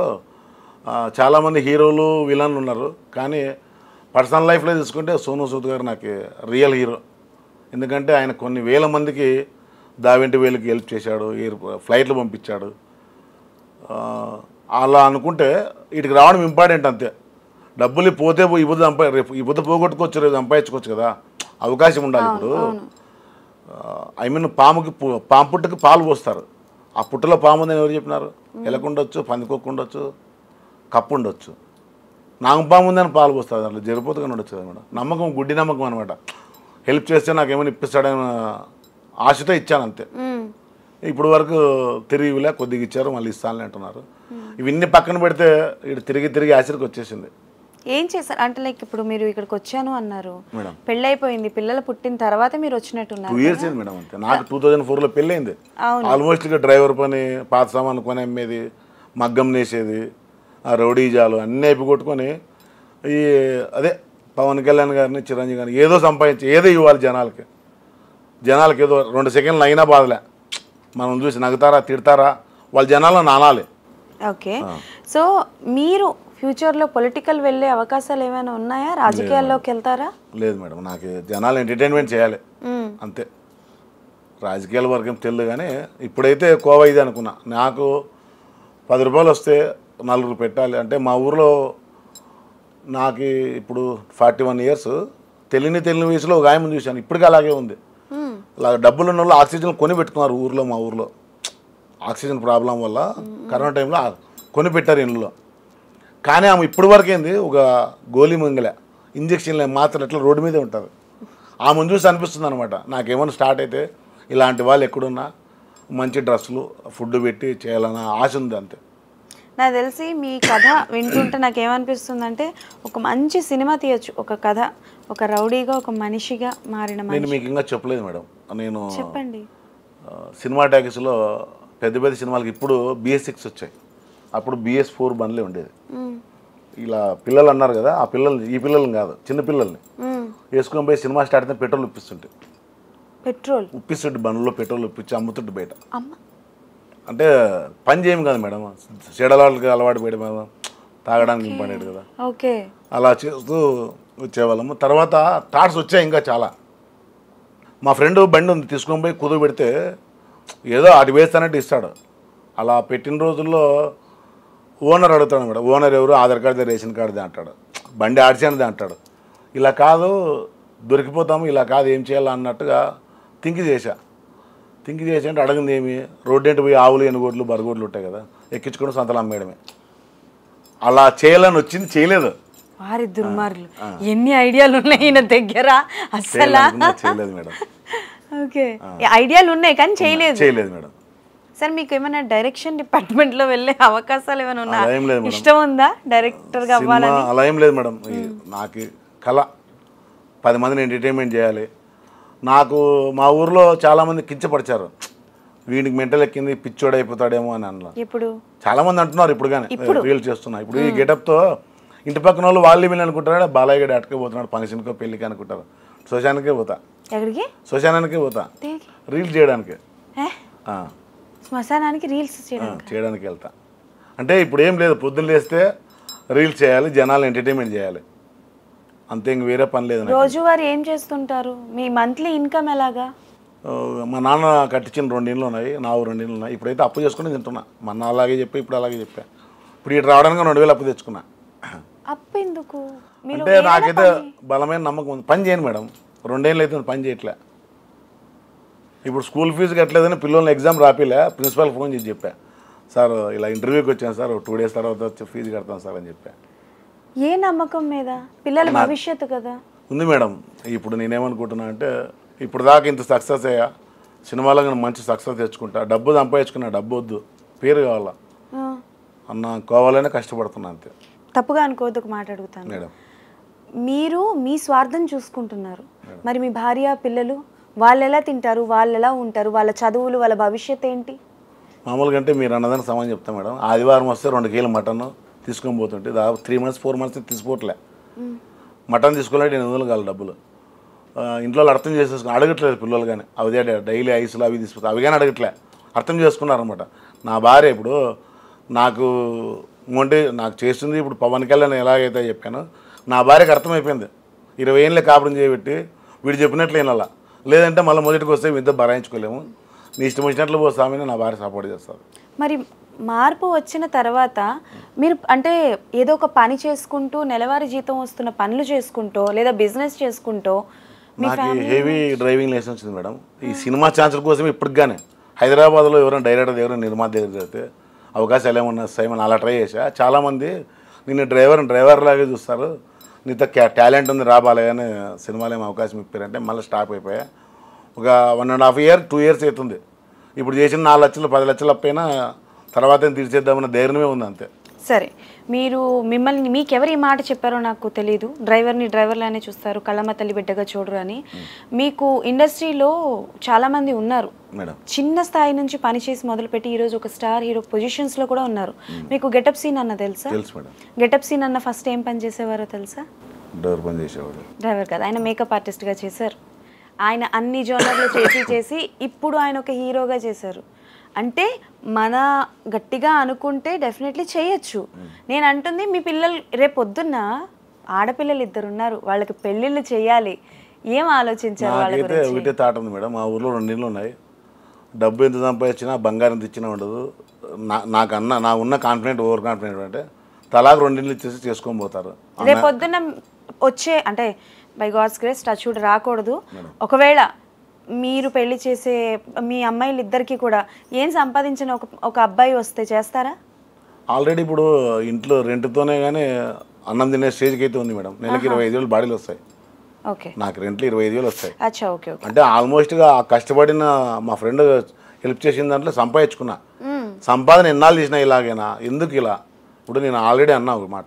చాలామంది హీరోలు విలన్లు ఉన్నారు, కానీ పర్సనల్ లైఫ్లో తీసుకుంటే సోనూ సూద్ గారు నాకు రియల్ హీరో. ఎందుకంటే ఆయన కొన్ని వేల మందికి దావెంటి వేలకి హెల్ప్ చేశాడు, ఫ్లైట్లు పంపించాడు. అలా అనుకుంటే వీటికి రావడం ఇంపార్టెంట్ అంతే. డబ్బులు పోతే రేపు ఈ బుద్ధ పోగొట్టుకోవచ్చు, రేపు సంపాదించుకోవచ్చు కదా, అవకాశం ఉండాలి. ఇప్పుడు ఐ మీన్ పాము పుట్టకి పాలు పోస్తారు. ఆ పుట్టలో పాము ఉందని ఎవరు చెప్పినారు? ఎలకుండొచ్చు, పందికొక్కు ఉండొచ్చు, కప్పు ఉండొచ్చు, నాగపాము ఉందని పాలు పోస్తుంది. దాంట్లో జరిపోతుగా ఉండొచ్చు కదా మేడం. నమ్మకం, గుడ్డి నమ్మకం అనమాట. హెల్ప్ చేస్తే నాకు ఏమైనా ఇప్పిస్తాడని ఆశతో ఇచ్చాను అంతే. ఇప్పుడు వరకు తిరిగిలే, కొద్దిగా ఇచ్చారు, మళ్ళీ ఇస్తానని అంటున్నారు. ఇవన్నీ పక్కన పెడితే ఇటు తిరిగి ఆశరికి వచ్చేసింది. ఏం చేశారు అంటే లైక్ ఇప్పుడు మీరు ఇక్కడికి వచ్చాను అన్నారు, పెళ్ళి అయిపోయింది, పిల్లలు పుట్టిన తర్వాత మీరు వచ్చినట్టున్నారు. 2 years అయింది మేడం అంతే. నాకు 2004లో పెళ్ళి అయింది. ఆల్మోస్ట్ ఇక డ్రైవర్ పని, పాత సామాను కొని అమ్మేది, మగ్గం నేసేది, ఆ రౌడీజాలు అన్నీ అయిపోగొట్టుకొని ఈ అదే పవన్ కళ్యాణ్ గారిని, చిరంజీవి గారిని ఏదో సంపాదించి ఏదో ఇవ్వాలి జనాలకి ఏదో 2 seconds అయినా బాధలే. మనం చూసి నవ్వుతారా తిడతారా, వాళ్ళ జనాలను అనాలి. ఓకే. సో మీరు ఫ్యూచర్లో పొలిటికల్ వెళ్ళే అవకాశాలు ఏమైనా ఉన్నాయా? రాజకీయాల్లోకి వెళ్తారా? లేదు మేడం, నాకు జనాలు ఎంటర్టైన్మెంట్ చేయాలి అంతే. రాజకీయాల వరకు ఏం తెలియదు, కానీ ఇప్పుడైతే కోవా ఇది అనుకున్నా. నాకు 10 రూపాయలు వస్తే 4 పెట్టాలి అంటే. మా ఊర్లో నాకు ఇప్పుడు 41 years, తెలియని వయసులో ఒక ఆయన చూశాను, ఇప్పటికీ అలాగే ఉంది. అలా డబ్బులు ఉన్న వాళ్ళు ఆక్సిజన్ కొని పెట్టుకున్నారు ఊర్లో. మా ఊర్లో ఆక్సిజన్ ప్రాబ్లం వల్ల కరోనా టైంలో కొని పెట్టారు ఇంట్లో. కానీ ఆమె ఇప్పటి వరకు ఏంది, ఒక గోలీ మంగళ ఇంజక్షన్లు మాత్రం ఎట్లా రోడ్డు మీదే ఉంటుంది. ఆమెను చూసి అనిపిస్తుంది అనమాట, నాకేమైనా స్టార్ట్ అయితే ఇలాంటి వాళ్ళు ఎక్కడున్నా మంచి డ్రెస్సులు ఫుడ్ పెట్టి చేయాలన్న ఆశ ఉంది అంతే. నాకు తెలిసి మీ కథ వింటుంటే నాకేమనిపిస్తుందంటే ఒక మంచి సినిమా తీయచ్చు. ఒక కథ, ఒక రౌడీగా, ఒక మనిషిగా మారిన మనిషి. నేను మీకు ఇంకా చెప్పలేదు మేడం, నేను చెప్పండి. సినిమా టాకీస్లో పెద్ద సినిమాలకి ఇప్పుడు BS6 వచ్చాయి, అప్పుడు BS4 బండ్లే ఉండేది. ఇలా పిల్లలు అన్నారు కదా, ఆ పిల్లల్ని, ఈ పిల్లల్ని కాదు, చిన్న పిల్లల్ని వేసుకొని పోయి సినిమా స్టార్ట్ అయితే పెట్రోల్ ఉప్పిస్తుంటే బండ్లో పెట్రోల్ ఉప్పించి అమ్ముతుంటే బయట. అంటే పని చేయము కదా మేడం, చెడలకి అలవాటు పోయడం కదా, తాగడానికి ఇంపార్టెంట్ కదా, అలా చేస్తూ వచ్చేవాళ్ళము. తర్వాత థాట్స్ వచ్చాయి ఇంకా చాలా. మా ఫ్రెండ్ బండి ఉంది, తీసుకొని పోయి కుదురు పెడితే ఏదో అటు వేస్తానంటే ఇస్తాడు. అలా పెట్టిన రోజుల్లో ఓనర్ అడుగుతాడు మేడం, ఓనర్ ఎవరు, ఆధార్ కార్డు రేషన్ కార్డుదే అంటాడు, బండి ఆడిచానిదే అంటాడు. ఇలా కాదు దొరికిపోతాము, ఇలా కాదు ఏం చేయాలి అన్నట్టుగా థింక్ చేశా అంటే అడగింది ఏమి, రోడ్డు ఏంటి పోయి ఆవులు, ఎనుగోడ్లు, బరగోడ్లు ఉంటాయి కదా, ఎక్కించుకొని సంతలు అమ్మేయడమే. అలా చేయాలని వచ్చింది, చేయలేదు. వారి దుర్మార్గులు, ఎన్ని ఐడియాలు ఉన్నాయి ఈయన దగ్గర అసలు. చేయలేదు మేడం. ఓకే, ఐడియాలు ఉన్నాయి కానీ చేయలేదు మేడం. సార్ మీకు ఏమైనా డైరెక్షన్ డిపార్ట్మెంట్ లో వెళ్ళే అవకాశాలు ఏమైనా ఉన్నా అలా ఏం లేదు మేడం. ఇష్టం ఉందా డైరెక్టర్ గా సినిమా అవ్వాలని? అలా ఏం లేదు మేడం. నాకు కళ 10 మందిని ఎంటర్టైన్మెంట్ చేయాలి. నాకు మా ఊర్లో చాలామంది కించపరిచారు, వీడికి మెంటల్ ఎక్కింది, పిచ్చోడు అయిపోతాడేమో అని అన్న. ఇప్పుడు చాలామంది అంటున్నారు ఇప్పుడు కానీ రీల్స్ చేస్తున్నా. ఇప్పుడు ఈ గెటప్తో ఇంటి పక్కన వాళ్ళు వీళ్ళు అనుకుంటారు, బాలయ్య గడి అటకపోతున్నాడు ఫంక్షన్కో పెళ్ళికి అనుకుంటారు. శ్మశానికే పోతా, ఎక్కడికి? శ్మశానానికే పోతా దేనికి? రీల్స్ చేయడానికి. శ్మశానానికి రీల్స్ చేయడం? చేయడానికి వెళ్తా. అంటే ఇప్పుడు ఏం లేదు, పొద్దున్న లేస్తే రీల్స్ చేయాలి, జనాలు ఎంటర్టైన్మెంట్ చేయాలి, అంతే. ఇంక వేరే పని లేదు నాకు. రోజువారీ ఏం చేస్తుంటారు? మీ మంత్లీ ఇన్కమ్ ఎలాగా? మా నాన్న కట్టించిన 2 ఇండ్లు ఉన్నాయి, నాకు 2 ఇండ్లు ఉన్నాయి. ఇప్పుడైతే అప్పు చేసుకుని తింటున్నా. మొన్న అలాగే చెప్పా, ఇప్పుడు అలాగే చెప్పా. ఇప్పుడు ఇటు రావడానికి 2000 అప్పు తెచ్చుకున్నా. అప్పు ఎందుకు? మీరు అంటే నాకైతే బలమైన నమ్మకం ఉంది. పని చేయను మేడం, 2 ఏళ్ళు అయితే పని చేయట్లే. ఇప్పుడు స్కూల్ ఫీజు కట్టలేదని పిల్లల్ని ఎగ్జామ్ రాపిలే, ప్రిన్సిపాల్ ఫోన్ చేసి చెప్పా, సార్ ఇలా ఇంటర్వ్యూకి వచ్చాను సార్, 2 డేస్ తర్వాత వచ్చి ఫీజు కడతాను సార్ అని చెప్పా. ఏ నమ్మకం మీద? పిల్లల భవిష్యత్తు కదా ఉంది మేడం. ఇప్పుడు నేనేమనుకుంటున్నా అంటే, ఇప్పుడు దాకా ఇంత సక్సెస్ అయ్యా, సినిమాలో కానీ మంచి సక్సెస్ తెచ్చుకుంటా, డబ్బు సంపాదించుకున్నా, డబ్బు వద్దు, పేరు కావాలా అన్న కావాలనే కష్టపడుతున్నా, అంతే. తప్పుగా అనుకోవద్దు, ఒక మాట అడుగుతాను. మేడం, మీరు మీ స్వార్థం చూసుకుంటున్నారు, మరి మీ భార్య పిల్లలు వాళ్ళు ఎలా తింటారు, వాళ్ళు ఎలా ఉంటారు, వాళ్ళ చదువులు, వాళ్ళ భవిష్యత్ ఏంటి? మామూలుగా అంటే మీరు అన్నదానికి సమానం చెప్తాను మేడం. ఆదివారం వస్తే 2 కేజీల మటన్ తీసుకొని పోతుంటే దాదాపు 3 months 4 months తీసుకోవట్లే. మటన్ తీసుకోవాలంటే 800 కావాలి డబ్బులు. ఇంట్లో అర్థం చేసేసుకుని అడగట్లేదు పిల్లలు కానీ, అవి డైలీ ఐసులు అవి తీసుకుంటారు, అవి కానీ అడగట్లే, అర్థం చేసుకున్నారనమాట. నా భార్య ఇప్పుడు నాకు నాకు చేస్తుంది, ఇప్పుడు పవన్ కళ్యాణ్ ఎలాగైతే చెప్పాను, నా భార్యకు అర్థమైపోయింది. 20 ఏళ్ళే కాపురం చేయబెట్టి వీడు చెప్పినట్లు వినాలా, లేదంటే మళ్ళీ మొదటికి వస్తే ఇద్దరు భరాయించుకోలేము, నీ ఇష్టం వచ్చినట్లు పోస్తామని నా భార్య సపోర్ట్ చేస్తారు. మరి మార్పు వచ్చిన తర్వాత మీరు అంటే ఏదో ఒక పని చేసుకుంటూ నెలవారీ జీతం వస్తున్న పనులు చేసుకుంటూ లేదా బిజినెస్ చేసుకుంటూ నాకు హెవీ డ్రైవింగ్ లైసెన్స్ ఉంది మేడం. ఈ సినిమా ఛాన్సుల కోసం ఇప్పటికి కానీ హైదరాబాద్లో ఎవరైనా డైరెక్టర్ దగ్గర నిర్మాత దగ్గర జరిగితే అవకాశాలు ఏమన్నా వస్తాయని అలా ట్రై చేశా. చాలామంది నిన్ను డ్రైవర్ లాగే చూస్తారు, నీతో టాలెంట్ ఉంది రాబాలే అని సినిమాలో ఏమో అవకాశం ఇప్పారంటే మళ్ళీ స్టాప్ అయిపోయా. ఒక 1.5 year 2 years అవుతుంది. ఇప్పుడు చేసిన 4 లక్షలు 10 లక్షలు అప్పైనా తర్వాత తీర్చేద్దామన్న ధైర్యమే ఉంది, అంతే. సరే, మీరు మీకెవరు ఈ మాట చెప్పారో నాకు తెలియదు, డ్రైవర్లానే చూస్తారు, కళ్ళమ్మ తల్లి బిడ్డగా చూడరు అని. మీకు ఇండస్ట్రీలో చాలామంది ఉన్నారు మేడం, చిన్న స్థాయి నుంచి పనిచేసి మొదలుపెట్టి ఈరోజు ఒక స్టార్ హీరో పొజిషన్స్లో కూడా ఉన్నారు. మీకు గెటప్ సీన్ అన్న తెలుసా? తెలుసు మేడం. గెటప్ సీన్ అన్న ఫస్ట్ ఏం పని చేసేవారో తెలుసా? డ్రైవర్ పని చేసేవాడు. డ్రైవర్ కాదు, ఆయన మేకప్ ఆర్టిస్ట్గా చేశారు. ఆయన అన్ని జోనర్లు చేసి ఇప్పుడు ఆయన ఒక హీరోగా చేశారు. అంటే మన గట్టిగా అనుకుంటే డెఫినెట్లీ చేయొచ్చు. నేను అంటుంది మీ పిల్లలు రేపు పొద్దున్న ఆడపిల్లలు 2 ఉన్నారు, వాళ్ళకి పెళ్ళిళ్ళు చేయాలి, ఏం ఆలోచించారు వాళ్ళ నాకైతే గురించి? ఒకటే తాట ఉంది మేడం. మా ఊర్లో 2 ఇళ్ళు ఉన్నాయి. డబ్బు ఎంత సంపాదించినా బంగారం ఎంత ఇచ్చినా ఉండదు. నా ఉన్న కాన్ఫిడెంట్ ఓవర్ కాన్ఫిడెంట్ అంటే తలాకు 2 ఇళ్ళు ఇచ్చేసి చేసుకొని పోతారు. రేపు పొద్దున్న వచ్చే అంటే by God's grace touch wood రాకూడదు, ఒకవేళ మీరు పెళ్లి చేసే మీ అమ్మాయిలు ఇద్దరికి కూడా ఏం సంపాదించిన ఒక అబ్బాయి వస్తే చేస్తారా? ఆల్రెడీ ఇప్పుడు ఇంట్లో రెంట్తోనే కానీ అన్నం తినే స్టేజ్కి అయితే ఉంది మేడం. నెలకి 25,000 బాడీలు వస్తాయి. ఓకే, నాకు రెంట్లు 25,000 వస్తాయి. అచ్చా, ఓకే ఓకే. అంటే ఆల్మోస్ట్గా కష్టపడిన మా ఫ్రెండ్ హెల్ప్ చేసిన దాంట్లో సంపాదించుకున్నా. సంపాదన ఎన్నాళ్ళు తీసినా ఇలాగైనా ఎందుకు ఇలా? ఇప్పుడు నేను ఆల్రెడీ అన్నా ఒక మాట,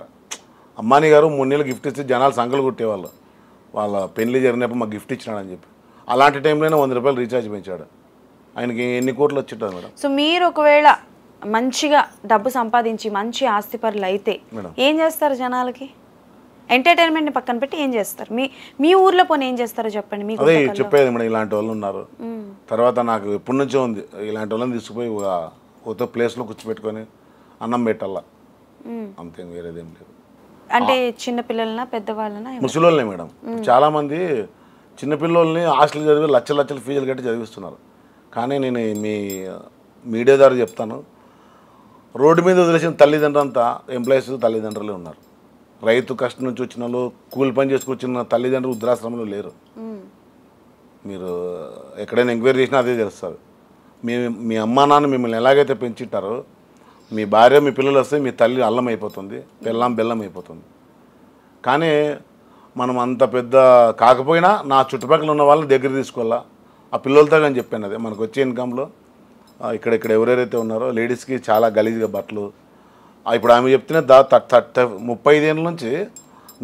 అమ్మాని గారు 3 నెలలు గిఫ్ట్ ఇస్తే జనాలు సంకలు కొట్టేవాళ్ళు, వాళ్ళ పెళ్లి జరిగినప్పుడు మాకు గిఫ్ట్ ఇచ్చినాడని చెప్పి. అలాంటి టైంలోనే 100 రూపాయలు రీఛార్జ్ పెంచాడు. ఆయనకి ఎన్ని కోట్లు వచ్చింటుంది మేడం. సో మీరు ఒకవేళ మంచిగా డబ్బు సంపాదించి మంచి ఆస్తిపరులు అయితే ఏం చేస్తారు? జనాలకి ఎంటర్టైన్మెంట్ పక్కన పెట్టి ఏం చేస్తారు? మీ ఊర్లో పోనీ ఏం చేస్తారో చెప్పండి. మీకు అదే చెప్పేది మేడం, ఇలాంటి వాళ్ళు ఉన్నారు. తర్వాత నాకు ఎప్పటి నుంచో ఉంది, ఇలాంటి వాళ్ళని తీసుకుపోయి ఒక ప్లేస్లో కూర్చోపెట్టుకొని అన్నం పెట్టాలా, అంతే, వేరేదేం లేదు. అంటే చిన్నపిల్లలనా పెద్దవాళ్ళనా? ముసలోళ్ళనే మేడం. చాలామంది చిన్నపిల్లల్ని హాస్టల్ చదివి లక్షల ఫీజులు కట్టి చదివిస్తున్నారు. కానీ నేను మీ మీడియా ద్వారా చెప్తాను, రోడ్డు మీద వదిలేసిన తల్లిదండ్రులంతా ఎంప్లాయీస్ తల్లిదండ్రులే ఉన్నారు. రైతు కష్టం నుంచి వచ్చిన వాళ్ళు, కూలి పని చేసుకొచ్చిన తల్లిదండ్రులు వృద్ధాశ్రమంలో లేరు. మీరు ఎక్కడైనా ఎంక్వైరీ చేసినా అదే తెలుస్తుంది. మీ అమ్మా నాన్న మిమ్మల్ని ఎలాగైతే పెంచుంటారో, మీ భార్య మీ పిల్లలు వస్తే మీ తల్లి అల్లం అయిపోతుంది, బెల్లం అయిపోతుంది. కానీ మనం అంత పెద్ద కాకపోయినా నా చుట్టుపక్కల ఉన్న వాళ్ళని దగ్గర తీసుకోవాలా, ఆ పిల్లలతో కానీ చెప్పాను. అదే మనకు వచ్చే ఇన్కంలో ఇక్కడ ఎవరెవరైతే ఉన్నారో లేడీస్కి చాలా గలీజ్గా బట్టలు. ఇప్పుడు ఆమె చెప్తేనే 35 ఏళ్ళ నుంచి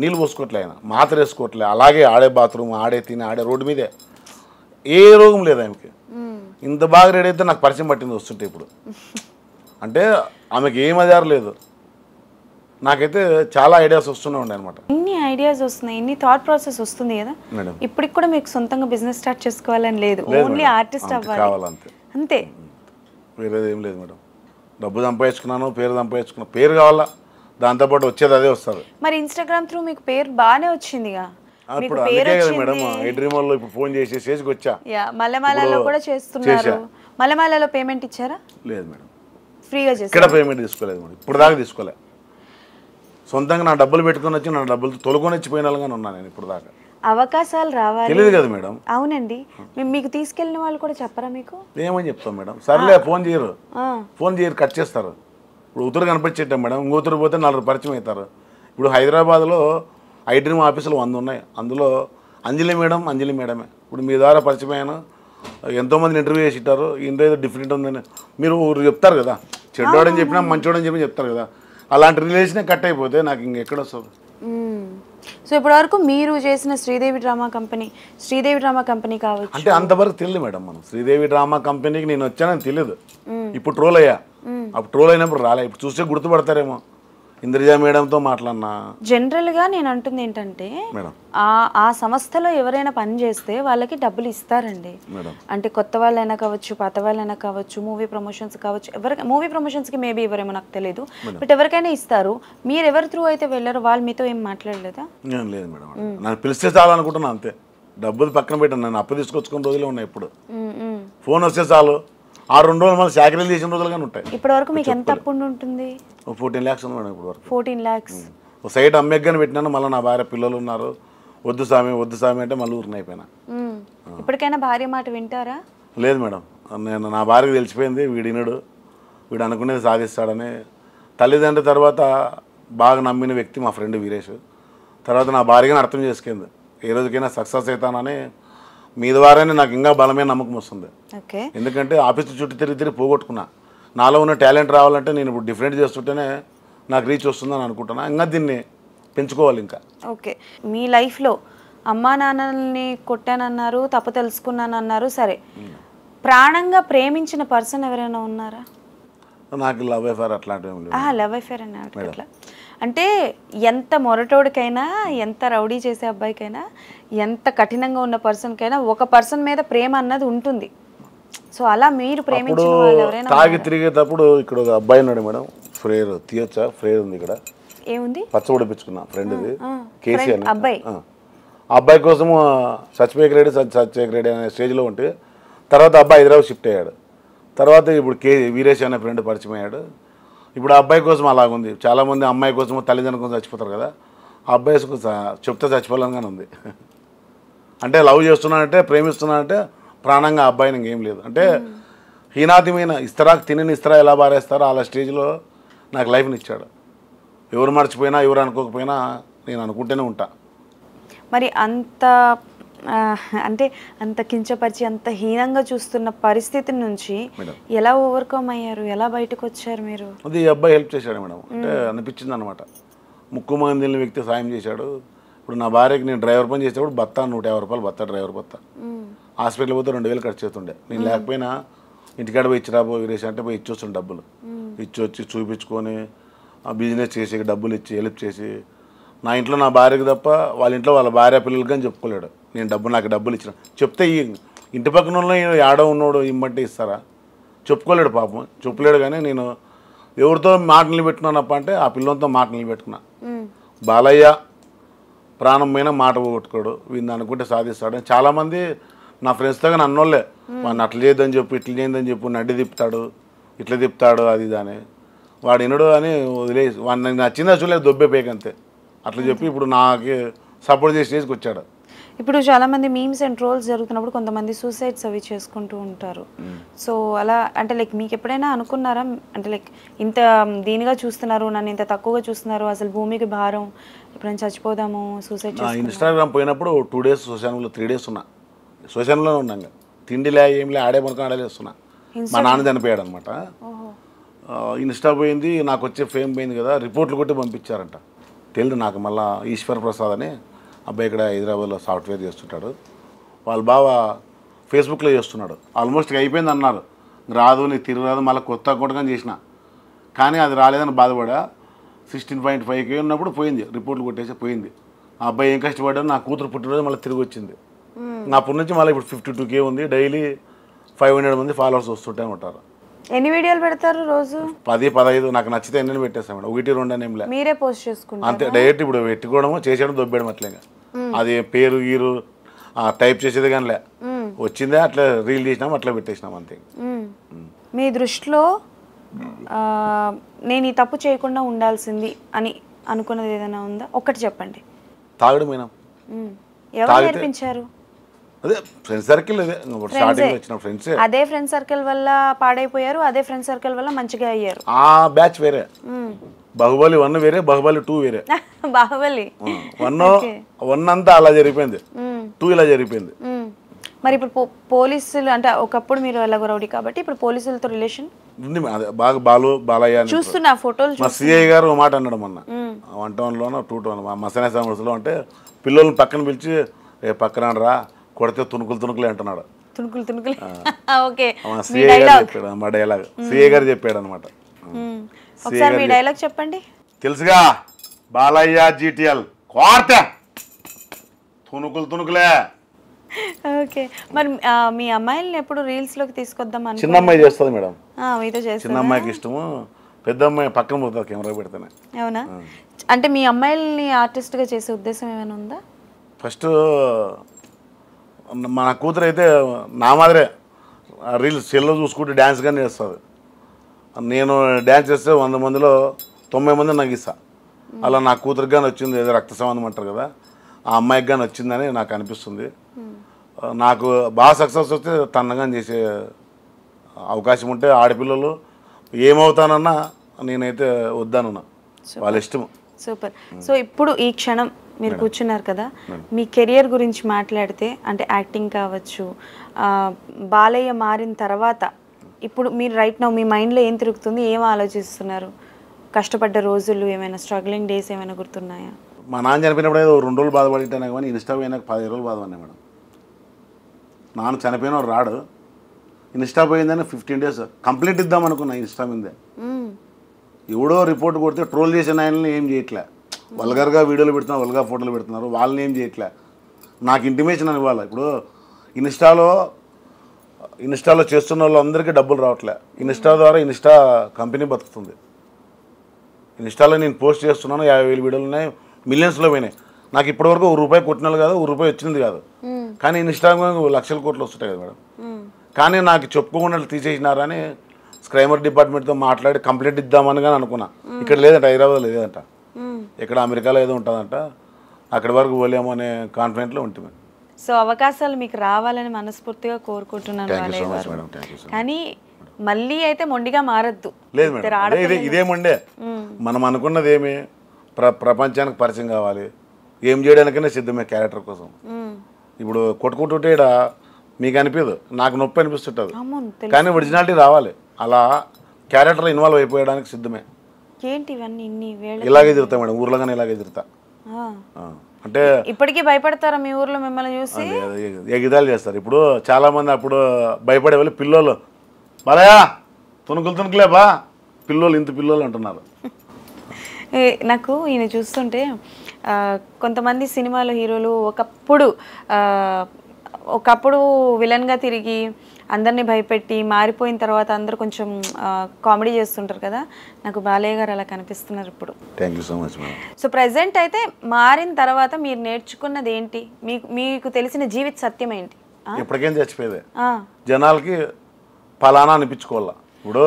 నీళ్ళు పోసుకోవట్లే, ఆయన మాత్ర వేసుకోవట్లే, అలాగే ఆడే బాత్రూమ్, ఆడే తిని, ఆడే రోడ్డు మీదే, ఏ రోగం లేదు ఆమెకి. ఇంత బాగా రెడీ అయితే నాకు పరిచయం పట్టింది వస్తుంటే ఇప్పుడు. అంటే ఆమెకి ఏం ఆధారం లేదు. నాకైతే చాలా ఐడియాస్ వస్తూనే ఉండే అనమాట. ఇన్ని ఐడియాస్ వస్తున్నాయి, ఇన్ని థాట్ ప్రాసెస్ వస్తుంది కదా. ఇప్పటికి కూడా మీకు సొంతంగా బిజినెస్ స్టార్ట్ చేసుకోవాలని లేదు, ఓన్లీ ఆర్టిస్ట్ అవ్వాలి కావాలంతే, అంతే. వేరేది ఏం లేదు మేడం. డబ్బు సంపాదించుకున్నాను, పేరు సంపాదించుకున్నాను, పేరు కావాలా, దాంతోపాటు వచ్చేది అదే వస్తుంది. మరి ఇన్స్టాగ్రామ్ త్రూ మీకు పేరు బాగానే వచ్చిందిగా. ఇప్పుడు అందుకే కదా మేడం ఈ డ్రీమ్ వాళ్ళు ఇప్పుడు ఫోన్ చేసి స్టేజ్కి వచ్చా. మల్లెమాలలో కూడా చేస్తున్నారు. మల్లెమాలలో పేమెంట్ ఇచ్చారా? లేదు మేడం, ఫ్రీగా చేశారు. ఇక్కడ పేమెంట్ తీసుకోలేదు మేడం, ఇప్పుడు దాకా తీసుకోలేదు. సొంతంగా నా డబ్బులు పెట్టుకొని వచ్చి నా డబ్బులు తొలకొని వచ్చిపోయిన వాళ్ళగానే ఉన్నాను నేను ఇప్పుడు దాకా. అవకాశాలు రావాలి, తెలియదు కదా మేడం. అవునండి, మీకు తీసుకెళ్ళిన వాళ్ళు కూడా చెప్పరా మీకు? ఏమని చెప్తాం మేడం, సర్లే ఫోన్ చేయరు, కట్ చేస్తారు. ఇప్పుడు ఉత్తరు కనిపించేటాం మేడం, ఇంకొత్తరు పోతే 4 పరిచయం అవుతారు. ఇప్పుడు హైదరాబాద్లో ఐ డ్రీమ్ ఆఫీసులు 100 ఉన్నాయి, అందులో అంజలి మేడమే ఇప్పుడు మీ ద్వారా పరిచయం అయ్యాను. ఎంతోమందిని ఇంటర్వ్యూ చేసి ఇట్టారు, ఇంటర్వ్యూ డిఫరెంట్ ఉందని మీరు చెప్తారు కదా, చెడ్డోడని చెప్పినా మంచోడని చెప్పి చెప్తారు కదా. అలాంటి రిలేషనే కట్ అయిపోతే నాకు ఇంకెక్కడ వస్తుంది. సో ఇప్పటి వరకు మీరు చేసిన శ్రీదేవి డ్రామా కంపెనీ కావచ్చు అంటే అంతవరకు తెలియదు మేడం. మనం శ్రీదేవి డ్రామా కంపెనీకి నేను వచ్చానని తెలియదు. ఇప్పుడు ట్రోల్ అయ్యా, అప్పుడు ట్రోల్ అయినప్పుడు రాలే, ఇప్పుడు చూస్తే గుర్తుపడతారేమో. ఇంద్రజ మేడంతో మాట్లాడినా. జనరల్గా నేను అంటుంది ఏంటంటే ఆ సంస్థలో ఎవరైనా పని చేస్తే వాళ్ళకి డబ్బులు ఇస్తారండి. అంటే కొత్త వాళ్ళైనా కావచ్చు, పాత వాళ్ళైనా కావచ్చు, మూవీ ప్రమోషన్స్ కావచ్చు, మూవీ ప్రమోషన్స్కి మేబీ ఎవరేమో నాకు తెలియదు, బట్ ఎవరికైనా ఇస్తారు. మీరు ఎవరి త్రూ అయితే వెళ్ళారో వాళ్ళు మీతో ఏం మాట్లాడలేదా? లేదు మేడం, నన్ను పిలిస్తే చాలనుకుంటున్నా అంతే. డబ్బులు పక్కన పెట్టాను, నన్ను అప్పు తీసుకొచ్చుకున్న రోజులే ఉన్నాయి. ఇప్పుడు ఫోన్ వస్తే చాలు, 6 రోజులు మళ్ళీ సాకరీలు చేసిన రోజులు కానీ ఉంటాయి. ఇప్పటి వరకు మీకు ఎంత అప్పు ఉంటుంది? 14 lakhs ఉంది మేడం ఇప్పుడు వరకు. 14 lakhs. ఒక సైడ్ అమ్మేగ్గానే పెట్టినాను, మళ్ళీ నా భార్య పిల్లలు ఉన్నారు, వద్దు స్వామి అంటే మళ్ళీ ఊరిని అయిపోయినా. ఇప్పటికైనా భార్య మాట వింటారా? లేదు మేడం, నేను నా భార్యకి తెలిసిపోయింది, వీడు అనుకునేది సాధిస్తాడని. తల్లిదండ్రుల తర్వాత బాగా నమ్మిన వ్యక్తి మా ఫ్రెండ్ వీరేష్. తర్వాత నా భార్యగానే అర్థం చేసుకుంది, ఏ రోజుకైనా సక్సెస్ అవుతానని. మీ ద్వారానే నాకు ఇంకా బలమైన నమ్మకం వస్తుంది. ఎందుకంటే ఆఫీస్ చుట్టూ తిరిగి పోగొట్టుకున్నా. నాలో ఉన్న టాలెంట్ రావాలంటే నేను ఇప్పుడు డిఫరెంట్ చేస్తుంటేనే నాకు రీచ్ వస్తుందని అనుకుంటున్నా. ఇంకా దీన్ని పెంచుకోవాలి ఇంకా. ఓకే, మీ లైఫ్లో అమ్మా నాన్నల్ని కొట్టానన్నారు, తప్పు తెలుసుకున్నానన్నారు, సరే ప్రాణంగా ప్రేమించిన పర్సన్ ఎవరైనా ఉన్నారా? నాకు లవ్ అఫేర్ అట్లాంటివి. లవ్ అఫేర్ అన్నారు అట్లా అంటే ఎంత మొరటోడికైనా, ఎంత రౌడీ చేసే అబ్బాయికైనా, ఎంత కఠినంగా ఉన్న పర్సన్కైనా ఒక పర్సన్ మీద ప్రేమ అన్నది ఉంటుంది. సో అలా మీరు ప్రేమించిన వాళ్ళు ఎవరైనా? తాగి తిరిగేటప్పుడు ఇక్కడ ఒక అబ్బాయి ఉన్నాడు మేడం, ఫ్రేర్ తీయొచ్చా? ఫ్రేర్ ఉంది ఇక్కడ, ఏముంది? పచ్చ ఉడిపించుకున్నా ఫ్రెండ్ది కేసీ అని. అబ్బాయి ఆ అబ్బాయి కోసం సచివేక్ రెడ్డి అనే స్టేజ్లో ఉంటే, తర్వాత అబ్బాయి హైదరాబాద్ షిఫ్ట్ అయ్యాడు. తర్వాత ఇప్పుడు వీరేష్ అనే ఫ్రెండ్ పరిచయం అయ్యాడు. ఇప్పుడు ఆ అబ్బాయి కోసం అలాగుంది. చాలామంది అమ్మాయి కోసం తల్లిదండ్రుల కోసం చచ్చిపోతారు కదా, ఆ అబ్బాయి చెప్తే చచ్చిపోవాలని ఉంది. అంటే లవ్ చేస్తున్నానంటే, ప్రేమిస్తున్నానంటే ప్రాణంగా అబ్బాయిని ఇంకేం లేదు. అంటే హీనాతిమైన తినని ఇస్తరా ఎలా బారేస్తారో అలా స్టేజ్లో నాకు లైఫ్ని ఇచ్చాడు. ఎవరు మర్చిపోయినా, ఎవరు అనుకోకపోయినా నేను అనుకుంటూనే ఉంటా. మరి అంత కించపరిచి, అంత హీనంగా చూస్తున్న పరిస్థితి నుంచి ఎలా ఓవర్కమ్ అయ్యారు? ఎలా బయటకు వచ్చారు మీరు? అది ఈ అబ్బాయి హెల్ప్ చేశాడు మేడం. అంటే అనిపించింది అనమాట, ముక్కుమందిని వ్యక్తి సాయం చేశాడు. ఇప్పుడు నా భార్యకి నేను డ్రైవర్ పని చేసేటప్పుడు బత్తా 150 రూపాయలు బత్తా, డ్రైవర్ బత్తా. హాస్పిటల్ పోతే 2000 ఖర్చు అవుతుండే. నేను లేకపోయినా ఇంటికాడ పోయి ఇచ్చిరాబో వీరేసి అంటే పోయి ఇచ్చొస్తుండే డబ్బులు. ఇచ్చొచ్చి చూపించుకొని బిజినెస్ చేసి డబ్బులు ఇచ్చి హెల్ప్ చేసి, నా ఇంట్లో నా భార్యకి తప్ప వాళ్ళ ఇంట్లో వాళ్ళ భార్య పిల్లలకి కానీ చెప్పుకోలేడు. నేను నాకు డబ్బులు ఇచ్చిన చెప్తే ఇంటి పక్కన ఉన్న ఆడో ఉన్నోడు ఇమ్మంటే ఇస్తారా? చెప్పుకోలేడు పాపం, చెప్పలేడు. కానీ నేను ఎవరితో మాట నిలబెట్టుకున్నానప్ప అంటే ఆ పిల్లలతో మాట నిలబెట్టుకున్నా. బాలయ్య ప్రాణం పైన మాట పోగొట్టుకోడు, వీడిని అనుకుంటే సాధిస్తాడు. చాలామంది నా ఫ్రెండ్స్తో కానీ అన్నోళ్ళే, వాడిని అట్లా చేయొద్దని చెప్పు, ఇట్లా చేయొద్దని చెప్పు, నడ్డి తిప్పుతాడు, ఇట్లా తిప్పుతాడు, అది దాని వాడు వినడు అని వదిలేసి వాడిని నచ్చిందా చూడలేదు, దొబ్బే పేకంతే అట్లా చెప్పి ఇప్పుడు నాకు సపోర్ట్ చేసి స్టేజ్కి వచ్చాడు. ఇప్పుడు చాలామంది మీమ్స్ అండ్ ట్రోల్స్ జరుగుతున్నప్పుడు కొంతమంది సూసైడ్స్ అవి చేసుకుంటూ ఉంటారు. సో అలా అంటే లైక్ మీకు ఎప్పుడైనా అనుకున్నారా, అంటే లైక్ ఇంత దీనిగా చూస్తున్నారు, నన్ను ఇంత తక్కువగా చూస్తున్నారు, అసలు భూమికి భారం, ఎప్పుడైనా చచ్చిపోదాము, సూసైడ్ చేసుకుంటాము? ఇన్స్టాగ్రామ్ పోయినప్పుడు 2 days సోషల్ మీడియాలో 3 days ఉన్నా, సోషల్ మీడియాలో ఉన్నాను. తిండిలే ఏం లే, ఆడే పనుకొని ఆడలేస్తున్నా. మా నాన్న చనిపోయాడు అనమాట. ఇన్స్టా పోయింది, నాకు వచ్చే ఫేమ్ పోయింది కదా, రిపోర్ట్లు కొట్టి పంపించారంట. తెలియదు నాకు. మళ్ళీ ఈశ్వర్ ప్రసాద్ అని అబ్బాయి ఇక్కడ హైదరాబాద్లో సాఫ్ట్వేర్ చేస్తుంటాడు. వాళ్ళ బావ ఫేస్బుక్లో చేస్తున్నాడు. ఆల్మోస్ట్ అయిపోయింది అన్నారు, రాదు నీకు తిరగరాదు, మళ్ళీ కొత్త అకౌంట్ కానీ చేసిన. కానీ అది రాలేదని బాధపడా. 16.5K ఉన్నప్పుడు పోయింది, రిపోర్ట్లు కొట్టేసి పోయింది. ఆ అబ్బాయి ఏం కష్టపడ్డాడు, నా కూతురు పుట్టినరోజు మళ్ళీ తిరిగి వచ్చింది. అప్పటి నుంచి మళ్ళీ ఇప్పుడు 52K ఉంది. డైలీ 500 మంది ఫాలోవర్స్ వస్తుంటే ఉంటారు. ఎన్ని వీడియోలు పెడతారు రోజు? 10, 15 నాకు నచ్చితే ఎన్ని పెట్టేస్తాం మేడం. 1, 2 అని ఏం లేదు, మీరే పోస్ట్ చేసుకుంటారు అంతే. డైరెక్ట్ ఇప్పుడు పెట్టుకోవడము, చేసేయడం, దొబ్బేయడం అట్లేగా. అది పేరు గీరు టైప్ చేసేది కానీ లే, వచ్చిందే అట్లా రీల్ చేసినాం, అట్లా పెట్టేసినాం అంతే. మీ దృష్టిలో నేను ఈ తప్పు చేయకుండా ఉండాల్సింది అని అనుకున్నది ఏదైనా ఉందా? ఒక్కటి చెప్పండి. తాగడం పోయినాం. ఎవరు నేర్పించారు? అదే ఫ్రెండ్ సర్కిల్, అదే స్టార్టింగ్ వచ్చిన ఫ్రెండ్స్. అదే ఫ్రెండ్ సర్కిల్ వల్ల పాడైపోయారు, అదే ఫ్రెండ్ సర్కిల్ వల్ల మంచిగా అయ్యారు. ఆ బ్యాచ్ వేరే, బాహుబలి 1 వేరే, బాహుబలి 2 వేరే. బాహుబలి 1 అంతా అలా జరిగిపోయింది, 2 ఇలా జరిగిపోయింది. మరి ఇప్పుడు పోలీసులు అంటే ఒకప్పుడు మీరు ఎలాగో రౌడీ కాబట్టి ఇప్పుడు పోలీసులతో రిలేషన్ ఉంది. అదే బాగా బాలయ్య చూస్తున్నా ఫోటోలు. మా సిఐ గారు ఒక మాట అన్నాడు మొన్న, 1 టౌన్లోనో 2 టౌన్ మసనే సమస్యలో అంటే, పిల్లల్ని పక్కన పిలిచి పక్కన రా కొడితే తుణుకులే అంటున్నాడు. తుణుకులు ఓకే, సిఐ గారు చెప్పాడు, మా డైలాగ్ సిఐ గారు చెప్పాడు అనమాట. ఒకసారి మీ డైలాగ్ చెప్పండి. తెలుసుగా, బాలయ్య జీటీఎల్ కోర్త తుణుకులే. ఓకే, మరి మీ అమ్మాయిల్ని ఎప్పుడు రీల్స్ లోకి తీసుకొద్దాం అని? చిన్న అమ్మాయి చేస్తుంది మేడం, మీతో చేస్తుంది. చిన్న అమ్మాయికి ఇష్టము, పెద్ద అమ్మాయి పక్కన పోతుంది కెమెరా పెడితేనే. అవునా? అంటే మీ అమ్మాయిల్ని ఆర్టిస్ట్ గా చేసే ఉద్దేశం ఏమైనా ఉందా? ఫస్ట్ మన కూతురు అయితే నా మాదిరే రీల్స్ సెల్లో చూసుకుంటే డ్యాన్స్ కానీ చేస్తుంది. నేను డ్యాన్స్ చేస్తే 100 మందిలో 90 మంది నాకు ఇస్తా. అలా నా కూతురికి కానీ వచ్చింది, ఏదో రక్త సంబంధం అంటారు కదా, ఆ అమ్మాయికి కానీ వచ్చిందని నాకు అనిపిస్తుంది. నాకు బాగా సక్సెస్ వస్తే తన్నగా చేసే అవకాశం ఉంటే, ఆడపిల్లలు ఏమవుతానన్నా నేనైతే వద్దానన్నా, వాళ్ళ ఇష్టం. సూపర్. సో ఇప్పుడు ఈ క్షణం మీరు కూర్చున్నారు కదా, మీ కెరియర్ గురించి మాట్లాడితే, అంటే యాక్టింగ్ కావచ్చు, బాలయ్య మారిన తర్వాత ఇప్పుడు మీరు రైట్ నౌ మీ మైండ్లో ఏం తిరుగుతుంది, ఏం ఆలోచిస్తున్నారు? కష్టపడ్డ రోజులు ఏమైనా, స్ట్రగ్లింగ్ డేస్ ఏమైనా గుర్తున్నాయా? మా నాన్న చనిపోయినప్పుడు ఏదో 2 రోజులు బాధపడినా కానీ ఇన్స్టా పోయినాక 15 రోజులు బాధపడినా మేడం. నాన్న చనిపోయిన రాడు, ఇన్స్టా పోయిందని 15 days కంప్లీట్ ఇద్దాం అనుకున్నా ఇన్స్టా మీదే. ఎవడో రిపోర్ట్ కొడితే ట్రోల్ చేసిన ఆయనని ఏం చేయట్లే, వల్గర్గా వీడియోలు పెడుతున్నారు, వల్గర్ ఫోటోలు పెడుతున్నారు, వాళ్ళని ఏం చేయట్లే. నాకు ఇంటిమేషన్ అని ఇవ్వాలి. ఇప్పుడు ఇన్స్టాలో చేస్తున్న వాళ్ళందరికీ డబ్బులు రావట్లే. ఇన్స్టా ద్వారా ఇన్స్టా కంపెనీ బతుకుతుంది. ఇన్స్టాలో నేను పోస్ట్ చేస్తున్నాను, 50,000 వీడియోలు ఉన్నాయి, మిలియన్స్లో పోయినాయి. నాకు ఇప్పటివరకు ₹1 కొట్టినది కాదు, ₹1 వచ్చింది కాదు. కానీ ఇన్స్టాగ్రామ్ లక్షల కోట్లు వస్తుంటాయి కదా మేడం. కానీ నాకు చెప్పుకోకుండా తీసేసినారని స్క్రైమర్ డిపార్ట్మెంట్తో మాట్లాడి కంప్లైంట్ ఇద్దామని కానీ అనుకున్నా. ఇక్కడ లేదంట, హైదరాబాద్లో లేదంట, ఇక్కడ అమెరికాలో ఏదో ఉంటుందంట. అక్కడి వరకు పోలేమో అనే కాన్ఫిడెంట్లో ఉంటుంది. సో అవకాశాలు మీకు రావాలని మనస్ఫూర్తిగా కోరుకుంటున్నాను బాలయ్య గారు. కానీ మళ్ళీ అయితే మొండిగా మారద్దు. లేదు మేడం, ఇదే మొండే. మనం అనుకున్నది ఏమి, ప్రపంచానికి పరిచయం కావాలి, ఏం చేయడానికైనా సిద్ధమే క్యారెక్టర్ కోసం. ఇప్పుడు కొట్టుకుంటుంటే ఇక్కడ మీకు అనిపించదు, నాకు నొప్పి అనిపిస్తుంటుంది, కానీ ఒరిజినాలిటీ రావాలి. అలా క్యారెక్టర్ ఇన్వాల్వ్ అయిపోయడానికి సిద్ధమే. ఏంటి ఇవన్నీ ఇన్ని వేళ ఇలాగే తిరుగుతా మేడం, ఊర్లో కానీ ఇలాగే తిరుగుతా. అంటే ఇప్పటికీ భయపడతారా మీ ఊర్లో మిమ్మల్ని చూసి? ఎగిదాలు చేస్తారు. ఇప్పుడు చాలా మంది అప్పుడు భయపడే వాళ్ళు పిల్లోళ్ళు, బాలయ్య తుణుకులే బా పిల్లోళ్ళు, ఇంత పిల్లోళ్ళు అంటున్నారు. నాకు ఈయన చూస్తుంటే కొంతమంది సినిమాలో హీరోలు ఒకప్పుడు విలన్గా తిరిగి అందరినీ భయపెట్టి మారిపోయిన తర్వాత అందరూ కొంచెం కామెడీ చేస్తుంటారు కదా, నాకు బాలయ్య గారు అలా కనిపిస్తున్నారు ఇప్పుడు. Thank you so much madam. So present అయితే మారిన తర్వాత మీరు నేర్చుకున్నది ఏంటి, మీకు తెలిసిన జీవిత సత్యం ఏంటి? ఎప్పటికేం చచ్చిపోయేదే, జనాలకి ఫలానా అనిపించుకోవాలా. ఇప్పుడు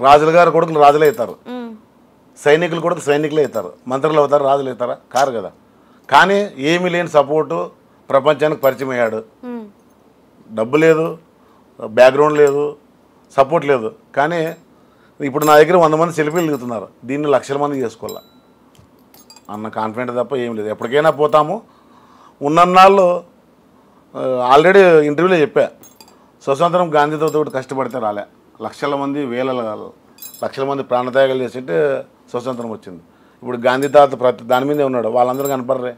రాజుల గారు కొడుకులు రాజులే అవుతారు, సైనికులు కొడుకు సైనికులే అవుతారు, మంత్రులు అవుతారు, రాజులు అవుతారా? కారు కదా. కానీ ఏమీ లేని సపోర్టు ప్రపంచానికి పరిచయం అయ్యాడు. డబ్బు లేదు, బ్యాక్గ్రౌండ్ లేదు, సపోర్ట్ లేదు. కానీ ఇప్పుడు నా దగ్గర 100 మంది సెల్ఫీలు దిగుతున్నారు, దీన్ని లక్షల మంది చేసుకోవాలా అన్న కాన్ఫిడెంట్ తప్ప ఏం లేదు. ఎప్పటికైనా పోతాము. ఉన్నన్నాళ్ళు ఆల్రెడీ ఇంటర్వ్యూలో చెప్పా, స్వతంత్రం గాంధీతో కష్టపడితే రాలే, లక్షల మంది లక్షల మంది ప్రాణత్యాగాలు చేసింటే స్వతంత్రం వచ్చింది. ఇప్పుడు గాంధీ తాత ప్రతి దాని మీదే ఉన్నాడు, వాళ్ళందరూ కనపడరే.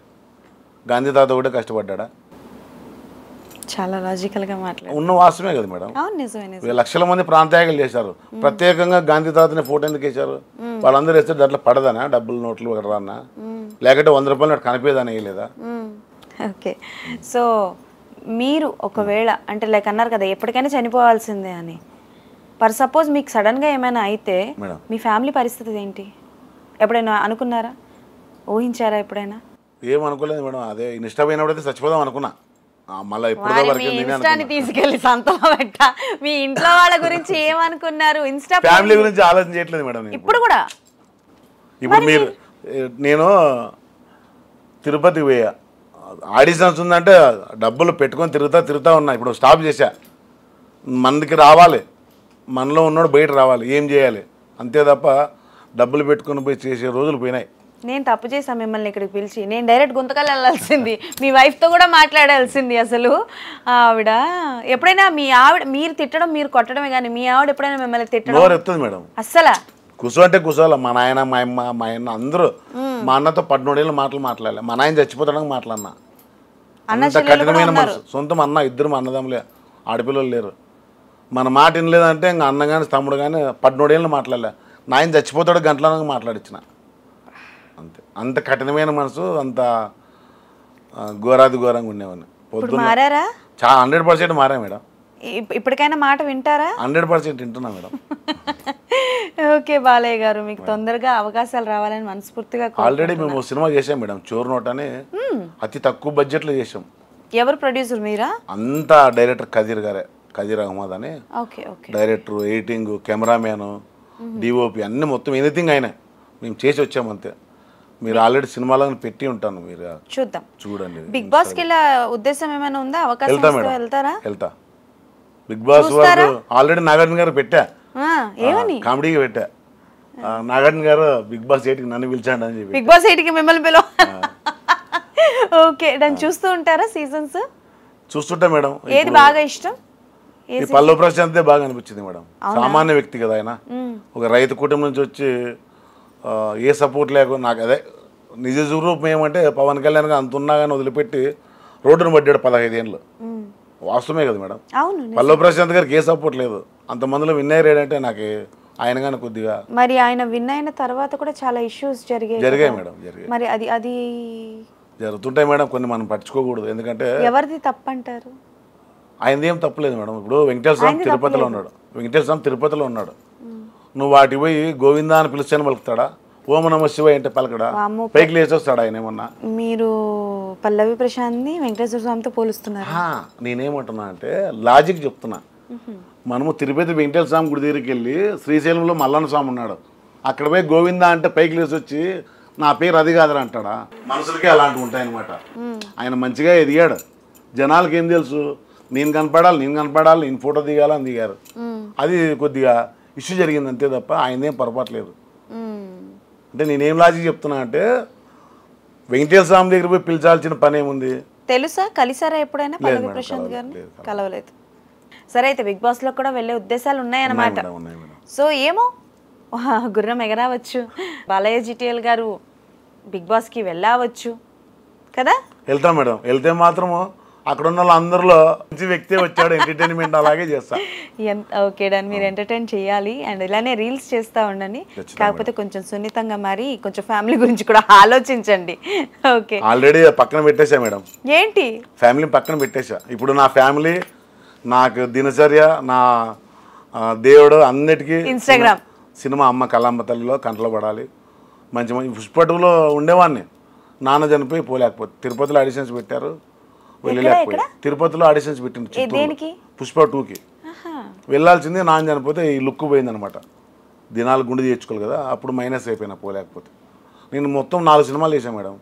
గాంధీ తాత ఒకటే కష్టపడ్డా? చాలా లాజికల్గా మాట్లాడు. ఉన్న వాస్తవమే కదా మేడం. అవును, నిజమే. లక్షల మంది ప్రాణత్యాగాలు చేశారు. ప్రత్యేకంగా గాంధీ తాతని ఫోటో ఎందుకు వేశారు? వాళ్ళందరూ వేస్తే దాంట్లో పడదనా? డబ్బులు నోట్లు రానా? లేకపోతే 100 రూపాయలు కనిపేదని వేయలేదా? ఓకే. సో మీరు ఒకవేళ అంటే లైక్ అన్నారు కదా ఎప్పటికైనా చనిపోవాల్సిందే అని, పర్ సపోజ్ మీకు సడన్గా ఏమైనా అయితే మీ ఫ్యామిలీ పరిస్థితి ఏంటి? ఎప్పుడైనా అనుకున్నారా, ఊహించారా ఎప్పుడైనా? ఏమనుకోలేదు మేడం. అదే ఇన్స్టా పోయినప్పుడైతే చచ్చిపోదాం అనుకున్నా. మళ్ళీ ఇన్స్టాని తీసుకెళ్ళి సంతలో పెట్ట మీ ఇంట్లో వాళ్ళ గురించి ఏమనుకున్నారు? ఇన్స్టా ఫ్యామిలీ గురించి ఆలోచన చేయట్లేదు మేడం. ఇప్పుడు కూడా ఇప్పుడు నేను తిరుపతికి పోయా, ఆడిషన్స్ ఉందంటే డబ్బులు పెట్టుకొని తిరుగుతా ఉన్నా. ఇప్పుడు స్టాప్ చేశా. మనకి రావాలి, మనలో ఉన్నాడు బయట రావాలి, ఏం చేయాలి అంతే తప్ప డబ్బులు పెట్టుకొని పోయి చేసే రోజులు పోయినాయి. నేను తప్పు చేశాను మిమ్మల్ని ఇక్కడికి పిలిచి. నేను డైరెక్ట్ గుంతకల్ వెళ్ళాల్సింది, మీ వైఫ్తో కూడా మాట్లాడాల్సింది. అసలు ఆవిడ ఎప్పుడైనా మీరు తిట్టడం మీరు కొట్టడమే కానీ మీ ఆవిడ ఎప్పుడైనా మిమ్మల్ని తిట్టడం ఎత్తుంది మేడం? అస్సలా కూర్చో అంటే కూర్చోవాలి. మా నాయన, మా అమ్మ, మా అన్న అందరూ మా అన్నతో 14 మాటలు మాట్లాడలే. మా నాయన చచ్చిపోతాడని మాట్లాడినా. అంత కఠినమైన మనసు. సొంతం అన్న, ఇద్దరు మా అన్నదమ్ములే, ఆడపిల్లలు లేరు. మన మాట వినలేదంటే ఇంకా అన్న కానీ తమ్ముడు కానీ 14 మాట్లాడలే. నాయన చచ్చిపోతాడు గంటలనగా మాట్లాడిచ్చిన. అంతే. అంత కఠినమైన మనసు, అంత ఘోరాది ఘోరంగా ఉండేవాడిని. పొద్దున్న 100% మారా మేడం. ఇప్పటికైనా మాట వింటారా? 100% వింటున్నా మేడం. ఓకే బాలయ్య గారు, మీకు తొందరగా అవకాశాలు రావాలని మనస్ఫూర్తిగా. ఆల్రెడీ మేము సినిమా చేసాం మేడం, చోర్ నోట్ అని. అతి తక్కువ బడ్జెట్లో చేసాం. ఎవరు ప్రొడ్యూసర్, మీరా? అంతా డైరెక్టర్ కదీర్ అహ్మద్ అని డైరెక్టర్, ఎడిటింగ్, కెమెరామ్యాన్, డిఓపి అన్ని మొత్తం ఎనీథింగ్ అయినా మేము చేసి వచ్చాము అంతే. మీరు ఆల్రెడీ సినిమాలో పెట్టి ఉంటాను, మీరు చూద్దాం, చూడండి. బిగ్ బాస్ కి ఉద్దేశం ఏమైనా ఉందా? అవకాశం వెళ్తారా? వెళ్తా. బిగ్ బాస్ ఆల్రెడీ నాగార్జున గారు పెట్టా, కామెడీగా పెట్టా. నాగార్జున గారు బిగ్ బాస్ 8కి నన్ను పిలిచాడు అని చెప్పి. బిగ్ బాస్ 8కి మిమ్మల్ని పిలవ. ఓకే, దాన్ని చూస్తూ ఉంటారా సీజన్స్? చూస్తుంటా మేడం. ఏది బాగా ఇష్టం? ఈ పల్లవి ప్రశాంతే బాగా అనిపించింది మేడం. సామాన్య వ్యక్తి కదా ఆయన, ఒక రైతు కుటుంబం నుంచి వచ్చి ఏ సపోర్ట్ లేకుండా, నాకు అదే నిజ స్వరూపం ఏమంటే పవన్ కళ్యాణ్ గారు అంత ఉన్నా కానీ వదిలిపెట్టి రోడ్డును పడ్డాడు 15 ఏళ్ళు. వాస్తవమే కదా మేడం. పల్లవి ప్రశాంత్ గారికి ఏ సపోర్ట్ లేదు. అంతమందిలో విన్ అయ్యాడంటే నాకు ఆయన కానీ కొద్దిగా. మరి ఆయన విన్ అయిన తర్వాత కూడా చాలా ఇష్యూస్ జరిగాయి మేడం. మరి అది జరుగుతుంటాయి మేడం, కొన్ని మనం పట్టించుకోకూడదు. ఎందుకంటే ఎవరిది తప్పంటారు? ఆయనది ఏం తప్పలేదు మేడం. ఇప్పుడు వెంకటేశ్వర స్వామి తిరుపతిలో ఉన్నాడు. నువ్వు వాటి పోయి గోవిందా అని పిలుస్తాను పలుకుతాడా? ఓం నమ శివాయ అంటే పలకడా? పైకి లేచి వస్తాడు ఆయన ఏమన్నా? మీరు పల్లవి ప్రశాంత్ని వెంకటేశ్వర స్వామితో పోలుస్తున్నారు. నేనేమంటున్నా అంటే లాజిక్ చెప్తున్నా. మనము తిరుపతి వెంకటేశ్వర స్వామి గుడి దగ్గరికి వెళ్ళి శ్రీశైలంలో మల్లన్న స్వామి ఉన్నాడు, అక్కడ పోయి గోవిందా అంటే పైకి లేచి వచ్చి నా పేరు అది కాదని అంటాడా? మనుషులకే అలాంటివి ఉంటాయన్నమాట. ఆయన మంచిగా ఎదిగాడు. జనాలకి ఏం తెలుసు? నేను కనపడాలి, నేను ఫోటో దిగాలని దిగారు. అది కొద్దిగా ఇష్యూ జరిగింది అంతే తప్ప ఆయనదేం పొరపాట్లేదు. అంటే నేనేం లాజిక్ చెప్తున్నా అంటే వెంకటేశ్వర స్వామి దగ్గర పోయి పిలిచాల్సిన పని ఏముంది? తెలుసా? కలిసారా ఎప్పుడైనా పల్లవి ప్రశాంత్ గారిని? కలవలేదు. సరే, అయితే బిగ్ బాస్ లో కూడా వెళ్ళే ఉద్దేశాలు ఉన్నాయన్నమాట. సో ఏమో గుర్రం ఎగరావచ్చు, బాలయ్య జిటిఎల్ గారు బిగ్ బాస్ కి వెళ్ళవచ్చు కదా? వెళ్తాం మేడం. వెళ్తే మాత్రము అక్కడ ఉన్న వాళ్ళందరిలో మంచి వ్యక్తి వచ్చాడు, ఎంటర్టైన్మెంట్ అలాగే చేస్తా. ఓకే డన్, మీరు ఎంటర్టైన్ చేయాలి అండ్ ఇలానే రీల్స్ చేస్తూ ఉండండి. కాకపోతే కొంచెం సున్నితంగా మరి కొంచెం ఫ్యామిలీ గురించి కూడా ఆలోచించండి. ఓకే, ఆల్రెడీ పక్కన పెట్టేశా మేడం. ఏంటి? ఫ్యామిలీ పక్కన పెట్టేశా. ఇప్పుడు నా ఫ్యామిలీ, నాకు దినచర్య, నా దేవుడు, అన్నిటికీ ఇన్స్టాగ్రామ్, సినిమా అమ్మ కళాంబ తల్లిలో కంటలో పడాలి. మంచి మంచి పుష్ప2లో ఉండేవాడిని. నాన్న చనిపోయి పోలేకపోతే తిరుపతిలో ఆడిషన్స్ పెట్టారు, వెళ్ళలేకపోయి. తిరుపతిలో ఆడిషన్స్ పెట్టింది పుష్ప2కి. వెళ్ళాల్సింది, నాన్న చనిపోతే ఈ లుక్ పోయిందనమాట. దినాలు గుండె చేర్చుకోవాలి కదా, అప్పుడు మైనస్ అయిపోయినా పోలేకపోతే. నేను మొత్తం 4 సినిమాలు వేసాను మేడం.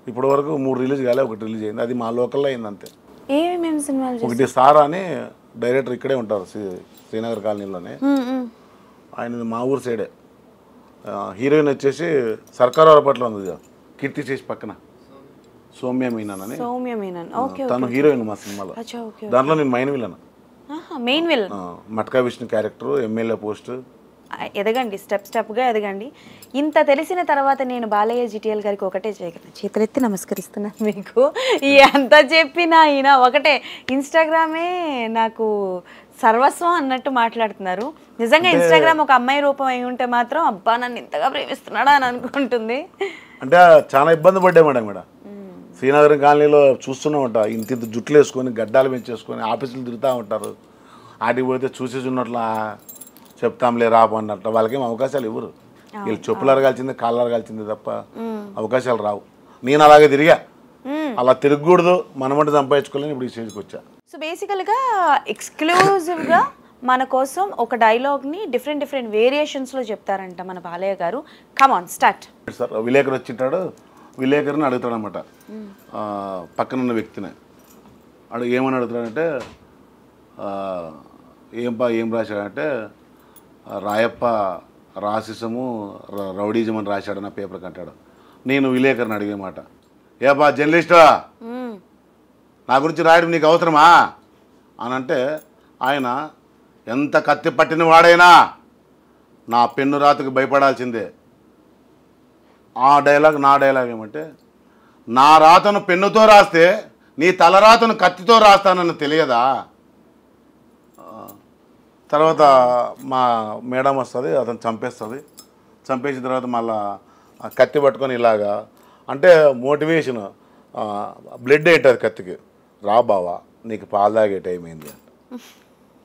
ఇప్పటి వరకు 3 రిలీజ్ కాలే, 1 రిలీజ్ అయింది. అది మా లోకల్లో అయింది అంతే. ఒకటి సారా అని డైరెక్టర్ ఇక్కడే ఉంటారు, శ్రీనగర్ కాలనీలోనే. ఆయన మా ఊరు సైడే. హీరోయిన్ వచ్చేసి సర్కార్ వరపట్లో ఉంది, కీర్తి చేసి పక్కన, సౌమ్య మీనన్ అని. తను హీరోయిన్ మా సినిమాలో. దాంట్లో నేను మైన్ విలన్. మెయిన్ విల్. Matka Vishnu character, MLA post. ఎదగండి, స్టెప్గా ఎదగండి. ఇంత తెలిసిన తర్వాత నేను బాలయ్య జిటిఎల్ గారికి ఒకటే చేయగలను, చేతులెత్తి నమస్కరిస్తున్నాను మీకు. ఎంత చెప్పినా ఈయన ఒకటే, ఇన్స్టాగ్రామే నాకు సర్వస్వం అన్నట్టు మాట్లాడుతున్నారు. నిజంగా ఇన్స్టాగ్రామ్ ఒక అమ్మాయి రూపం అయి ఉంటే మాత్రం అబ్బా నన్ను ఇంతగా ప్రేమిస్తున్నాడా అని అనుకుంటుంది. అంటే చాలా ఇబ్బంది పడ్డా మేడం ఇక్కడ శ్రీనగరం కాలనీలో చూస్తూనే ఉంటా. ఇంత జుట్లు వేసుకొని గడ్డాలు పెంచేసుకొని ఆఫీసులు తిరుగుతూ ఉంటారు. ఆటికి పోతే చూసేస్తున్నట్ల చెప్తాంలే రాపు అన్నట్టు వాళ్ళకేం అవకాశాలు ఇవ్వరు. వీళ్ళు చెప్పులు అరగాల్సిందే, కాళ్ళు అరగాల్సిందే తప్ప అవకాశాలు రావు. నేను అలాగే తిరిగా, అలా తిరగకూడదు, మనమంటే సంపాదించుకోవాలని ఇప్పుడు ఈ స్టేజ్కి వచ్చా. సో బేసికల్గా ఎక్స్క్లూజివ్గా మన కోసం ఒక డైలాగ్ని డిఫరెంట్ వేరియేషన్స్లో చెప్తారంట మన బాలయ్య గారు. Come on start. సార్ విలేకరు వచ్చింటాడు, విలేకరుని అడుగుతాడు అనమాట పక్కనున్న వ్యక్తిని. ఏమని అడుగుతాడంటే ఏం రాశాడంటే రాయప్ప రాసిసము రౌడీజం అని రాశాడు నా పేపర్ కంటాడు. నేను విలేకరుని అడిగే మాట, ఏపా జర్నలిస్టా నా గురించి రాయడం నీకు అవసరమా అని అంటే ఆయన ఎంత కత్తి పట్టిన వాడైనా నా పెన్ను రాతకు భయపడాల్సిందే. ఆ డైలాగ్ నా డైలాగ్ ఏమంటే, నా రాతను పెన్నుతో రాస్తే నీ తలరాతను కత్తితో రాస్తానని తెలియదా. తర్వాత మా మేడం వస్తుంది, అతను చంపేస్తుంది. చంపేసిన తర్వాత మళ్ళా కత్తి పట్టుకొని ఇలాగా అంటే మోటివేషన్, బ్లడ్ ఏంటది కత్తికి, రా బావా నీకు పాలు తాగే టైం అయింది అంట.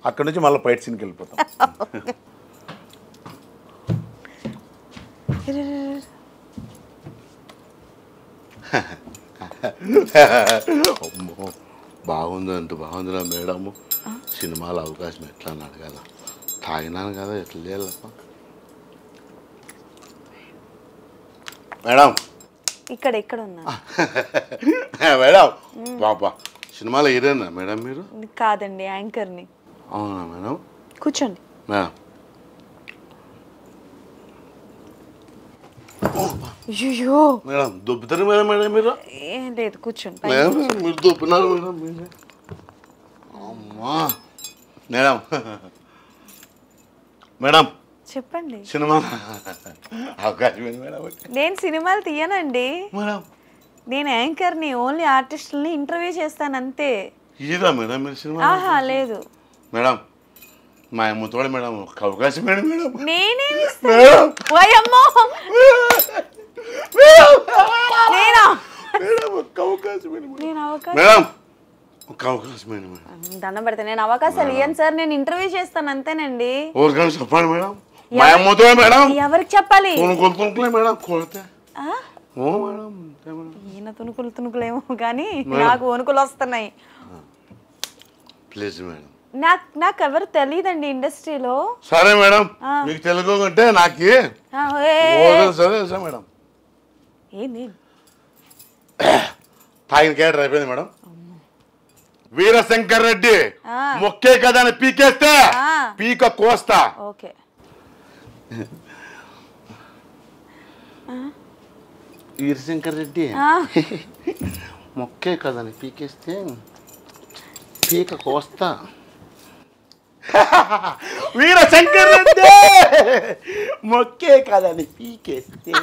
అక్కడి నుంచి మళ్ళీ ఫైట్ సీన్కి వెళ్ళిపోతాం. బాగుంది అంటూ బాగుందిరా మేడము, సినిమాలో అవకాశం ఎట్లా అని అడగాల, తాగినాను కదా ఎట్లా చేయాలప్ప. మేడం ఇక్కడ ఉన్నా మేడం, బాబా సినిమాలో హీరోయినా మేడం మీరు? కాదండి, యాంకర్ని. అవునా మేడం? కూర్చోండి మేడం. అయ్యో మేడం దొబ్బుతారు మేడం మేడం మీరు? ఏం లేదు కూర్చోండి. మీరు దొబ్బినారు మేడం. అమ్మా మేడం, మేడం చెప్పండి. సినిమా అవకాశం ఏంటి మేడం? నేను సినిమాలు తీయనండి మేడం, నేను యాంకర్ని, ఓన్లీ ఆర్టిస్టులని ఇంటర్వ్యూ చేస్తాను అంతే. ఇదా మేడం మీరు సినిమా? ఆహా లేదు మేడం, మా అమ్మతోడు మేడం ఒక అవకాశం మేడం. మేడం నేనేమి మేడం వయమ్మో నేనా మేడం ఒక అవకాశం మేడం. నేను అవకాశం మేడం ఒక అవకాశం మేడం. దండం పెడతా, నేను అవకాశాలు ఇయ్యను సార్, నేను ఇంటర్వ్యూ చేస్తాను అంతేనండి. ఊరికని చెప్పండి మేడం, మా అమ్మతో మేడం. ఎవరికి చెప్పాలి? కొనుక్కుంటులే మేడం కొడితే. ఓ మేడం ఈయన తుణుకులేమో కానీ నాకు వణుకులు వస్తున్నాయి. Please madam. నాకు ఎవరు తెలియదండి ఇండస్ట్రీలో. సరే మేడం, మీకు తెలుగు అంటే నాకు సరే మేడం. ఏంది తాగిన క్యారెక్టర్ అయిపోయింది మేడం. వీరశంకర్ రెడ్డి మొక్కే కదా అని పీకేస్తే పీక కోస్తా. ఓకే వీరశంకర్ రెడ్డి మొక్కే కదని పీకేస్తే పీక కోస్తా. వీరశంకర్ రెడ్డి మొక్కే కదని పీకేస్తే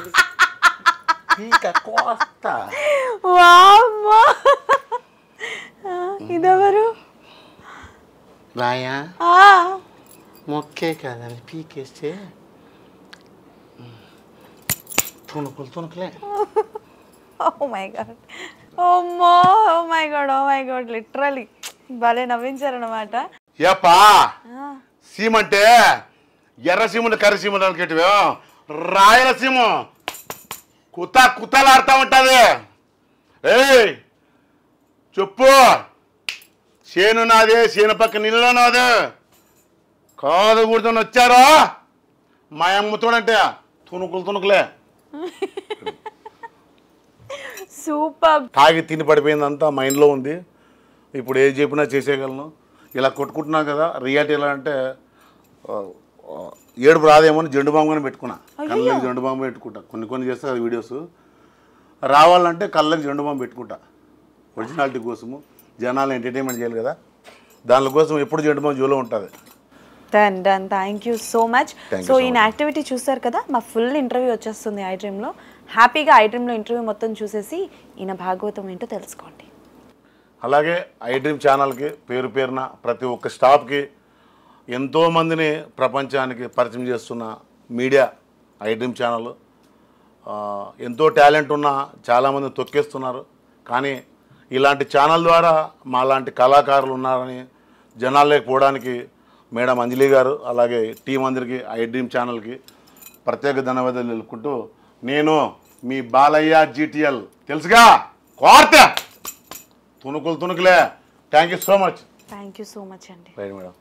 పీక కోస్తా. వామ్మో ఇదెవరు? రాయా మొక్కే కదని పీకేస్తే తుణుకులే. ఓ మై గాడ్, ఓమ్మో, ఓ మై గాడ్ లిటరలీ భలే నవ్వించారన్నమాట. ఏపా సీమ అంటే ఎర్రసీమలు కర్రసీమలు అనుకేటివే, రాయలసీమ కుతలాడుతూ ఉంటుంది. ఏయ్ చెప్పు, చేను నాదే, చేను పక్క నీళ్ళు నాదే కాదు కూర్చొని వచ్చారో మా అమ్మతోడంటే తుణుకులే. సూపర్. తాగి తిని పడిపోయిందంతా మైండ్లో ఉంది. ఇప్పుడు ఏది చెప్పినా చేసేయగలను. ఇలా కొట్టుకుంటున్నాను కదా, రియాలిటీ ఎలా అంటే ఏడుపు రాదేమో అని జెండు బాంబుగానే పెట్టుకున్నా. కళ్ళకి జెండు బాంబు పెట్టుకుంటా. కొన్ని చేస్తా కదా వీడియోస్, రావాలంటే కళ్ళకి జెండు బాంబు పెట్టుకుంటా ఒరిజినాలిటీ కోసము. జనాలు ఎంటర్టైన్మెంట్ చేయాలి కదా. దానికోసం ఎప్పుడు చేయడం జోలో ఉంటుంది. Done done, thank you so much. Thank you so so ఈయన much. యాక్టివిటీ చూసారు కదా, మా ఫుల్ ఇంటర్వ్యూ వచ్చేస్తుంది ఐ డ్రీమ్లో. హ్యాపీగా ఐ డ్రీమ్లో ఇంటర్వ్యూ మొత్తం చూసేసి ఈయన భాగవతం ఏంటో తెలుసుకోండి. అలాగే ఐ డ్రీమ్ ఛానల్కి పేరు పేరున ప్రతి ఒక్క స్టాఫ్కి ఎంతోమందిని ప్రపంచానికి పరిచయం చేస్తున్న మీడియా ఐ డ్రీమ్ ఛానల్. ఎంతో టాలెంట్ ఉన్న చాలామంది తొక్కేస్తున్నారు. కానీ ఇలాంటి ఛానల్ ద్వారా మాలాంటి కళాకారులు ఉన్నారని జనాల్లోకి పోవడానికి మేడం అంజలి గారు అలాగే టీం అందరికీ ఐ డ్రీమ్ ఛానల్కి ప్రత్యేక ధన్యవాదాలు తెలుపుకుంటూ, నేను మీ బాలయ్య GTL తెలుసుగా కోర్త తుణుకులే. Thank you so much. Thank you so much అండి. Right madam.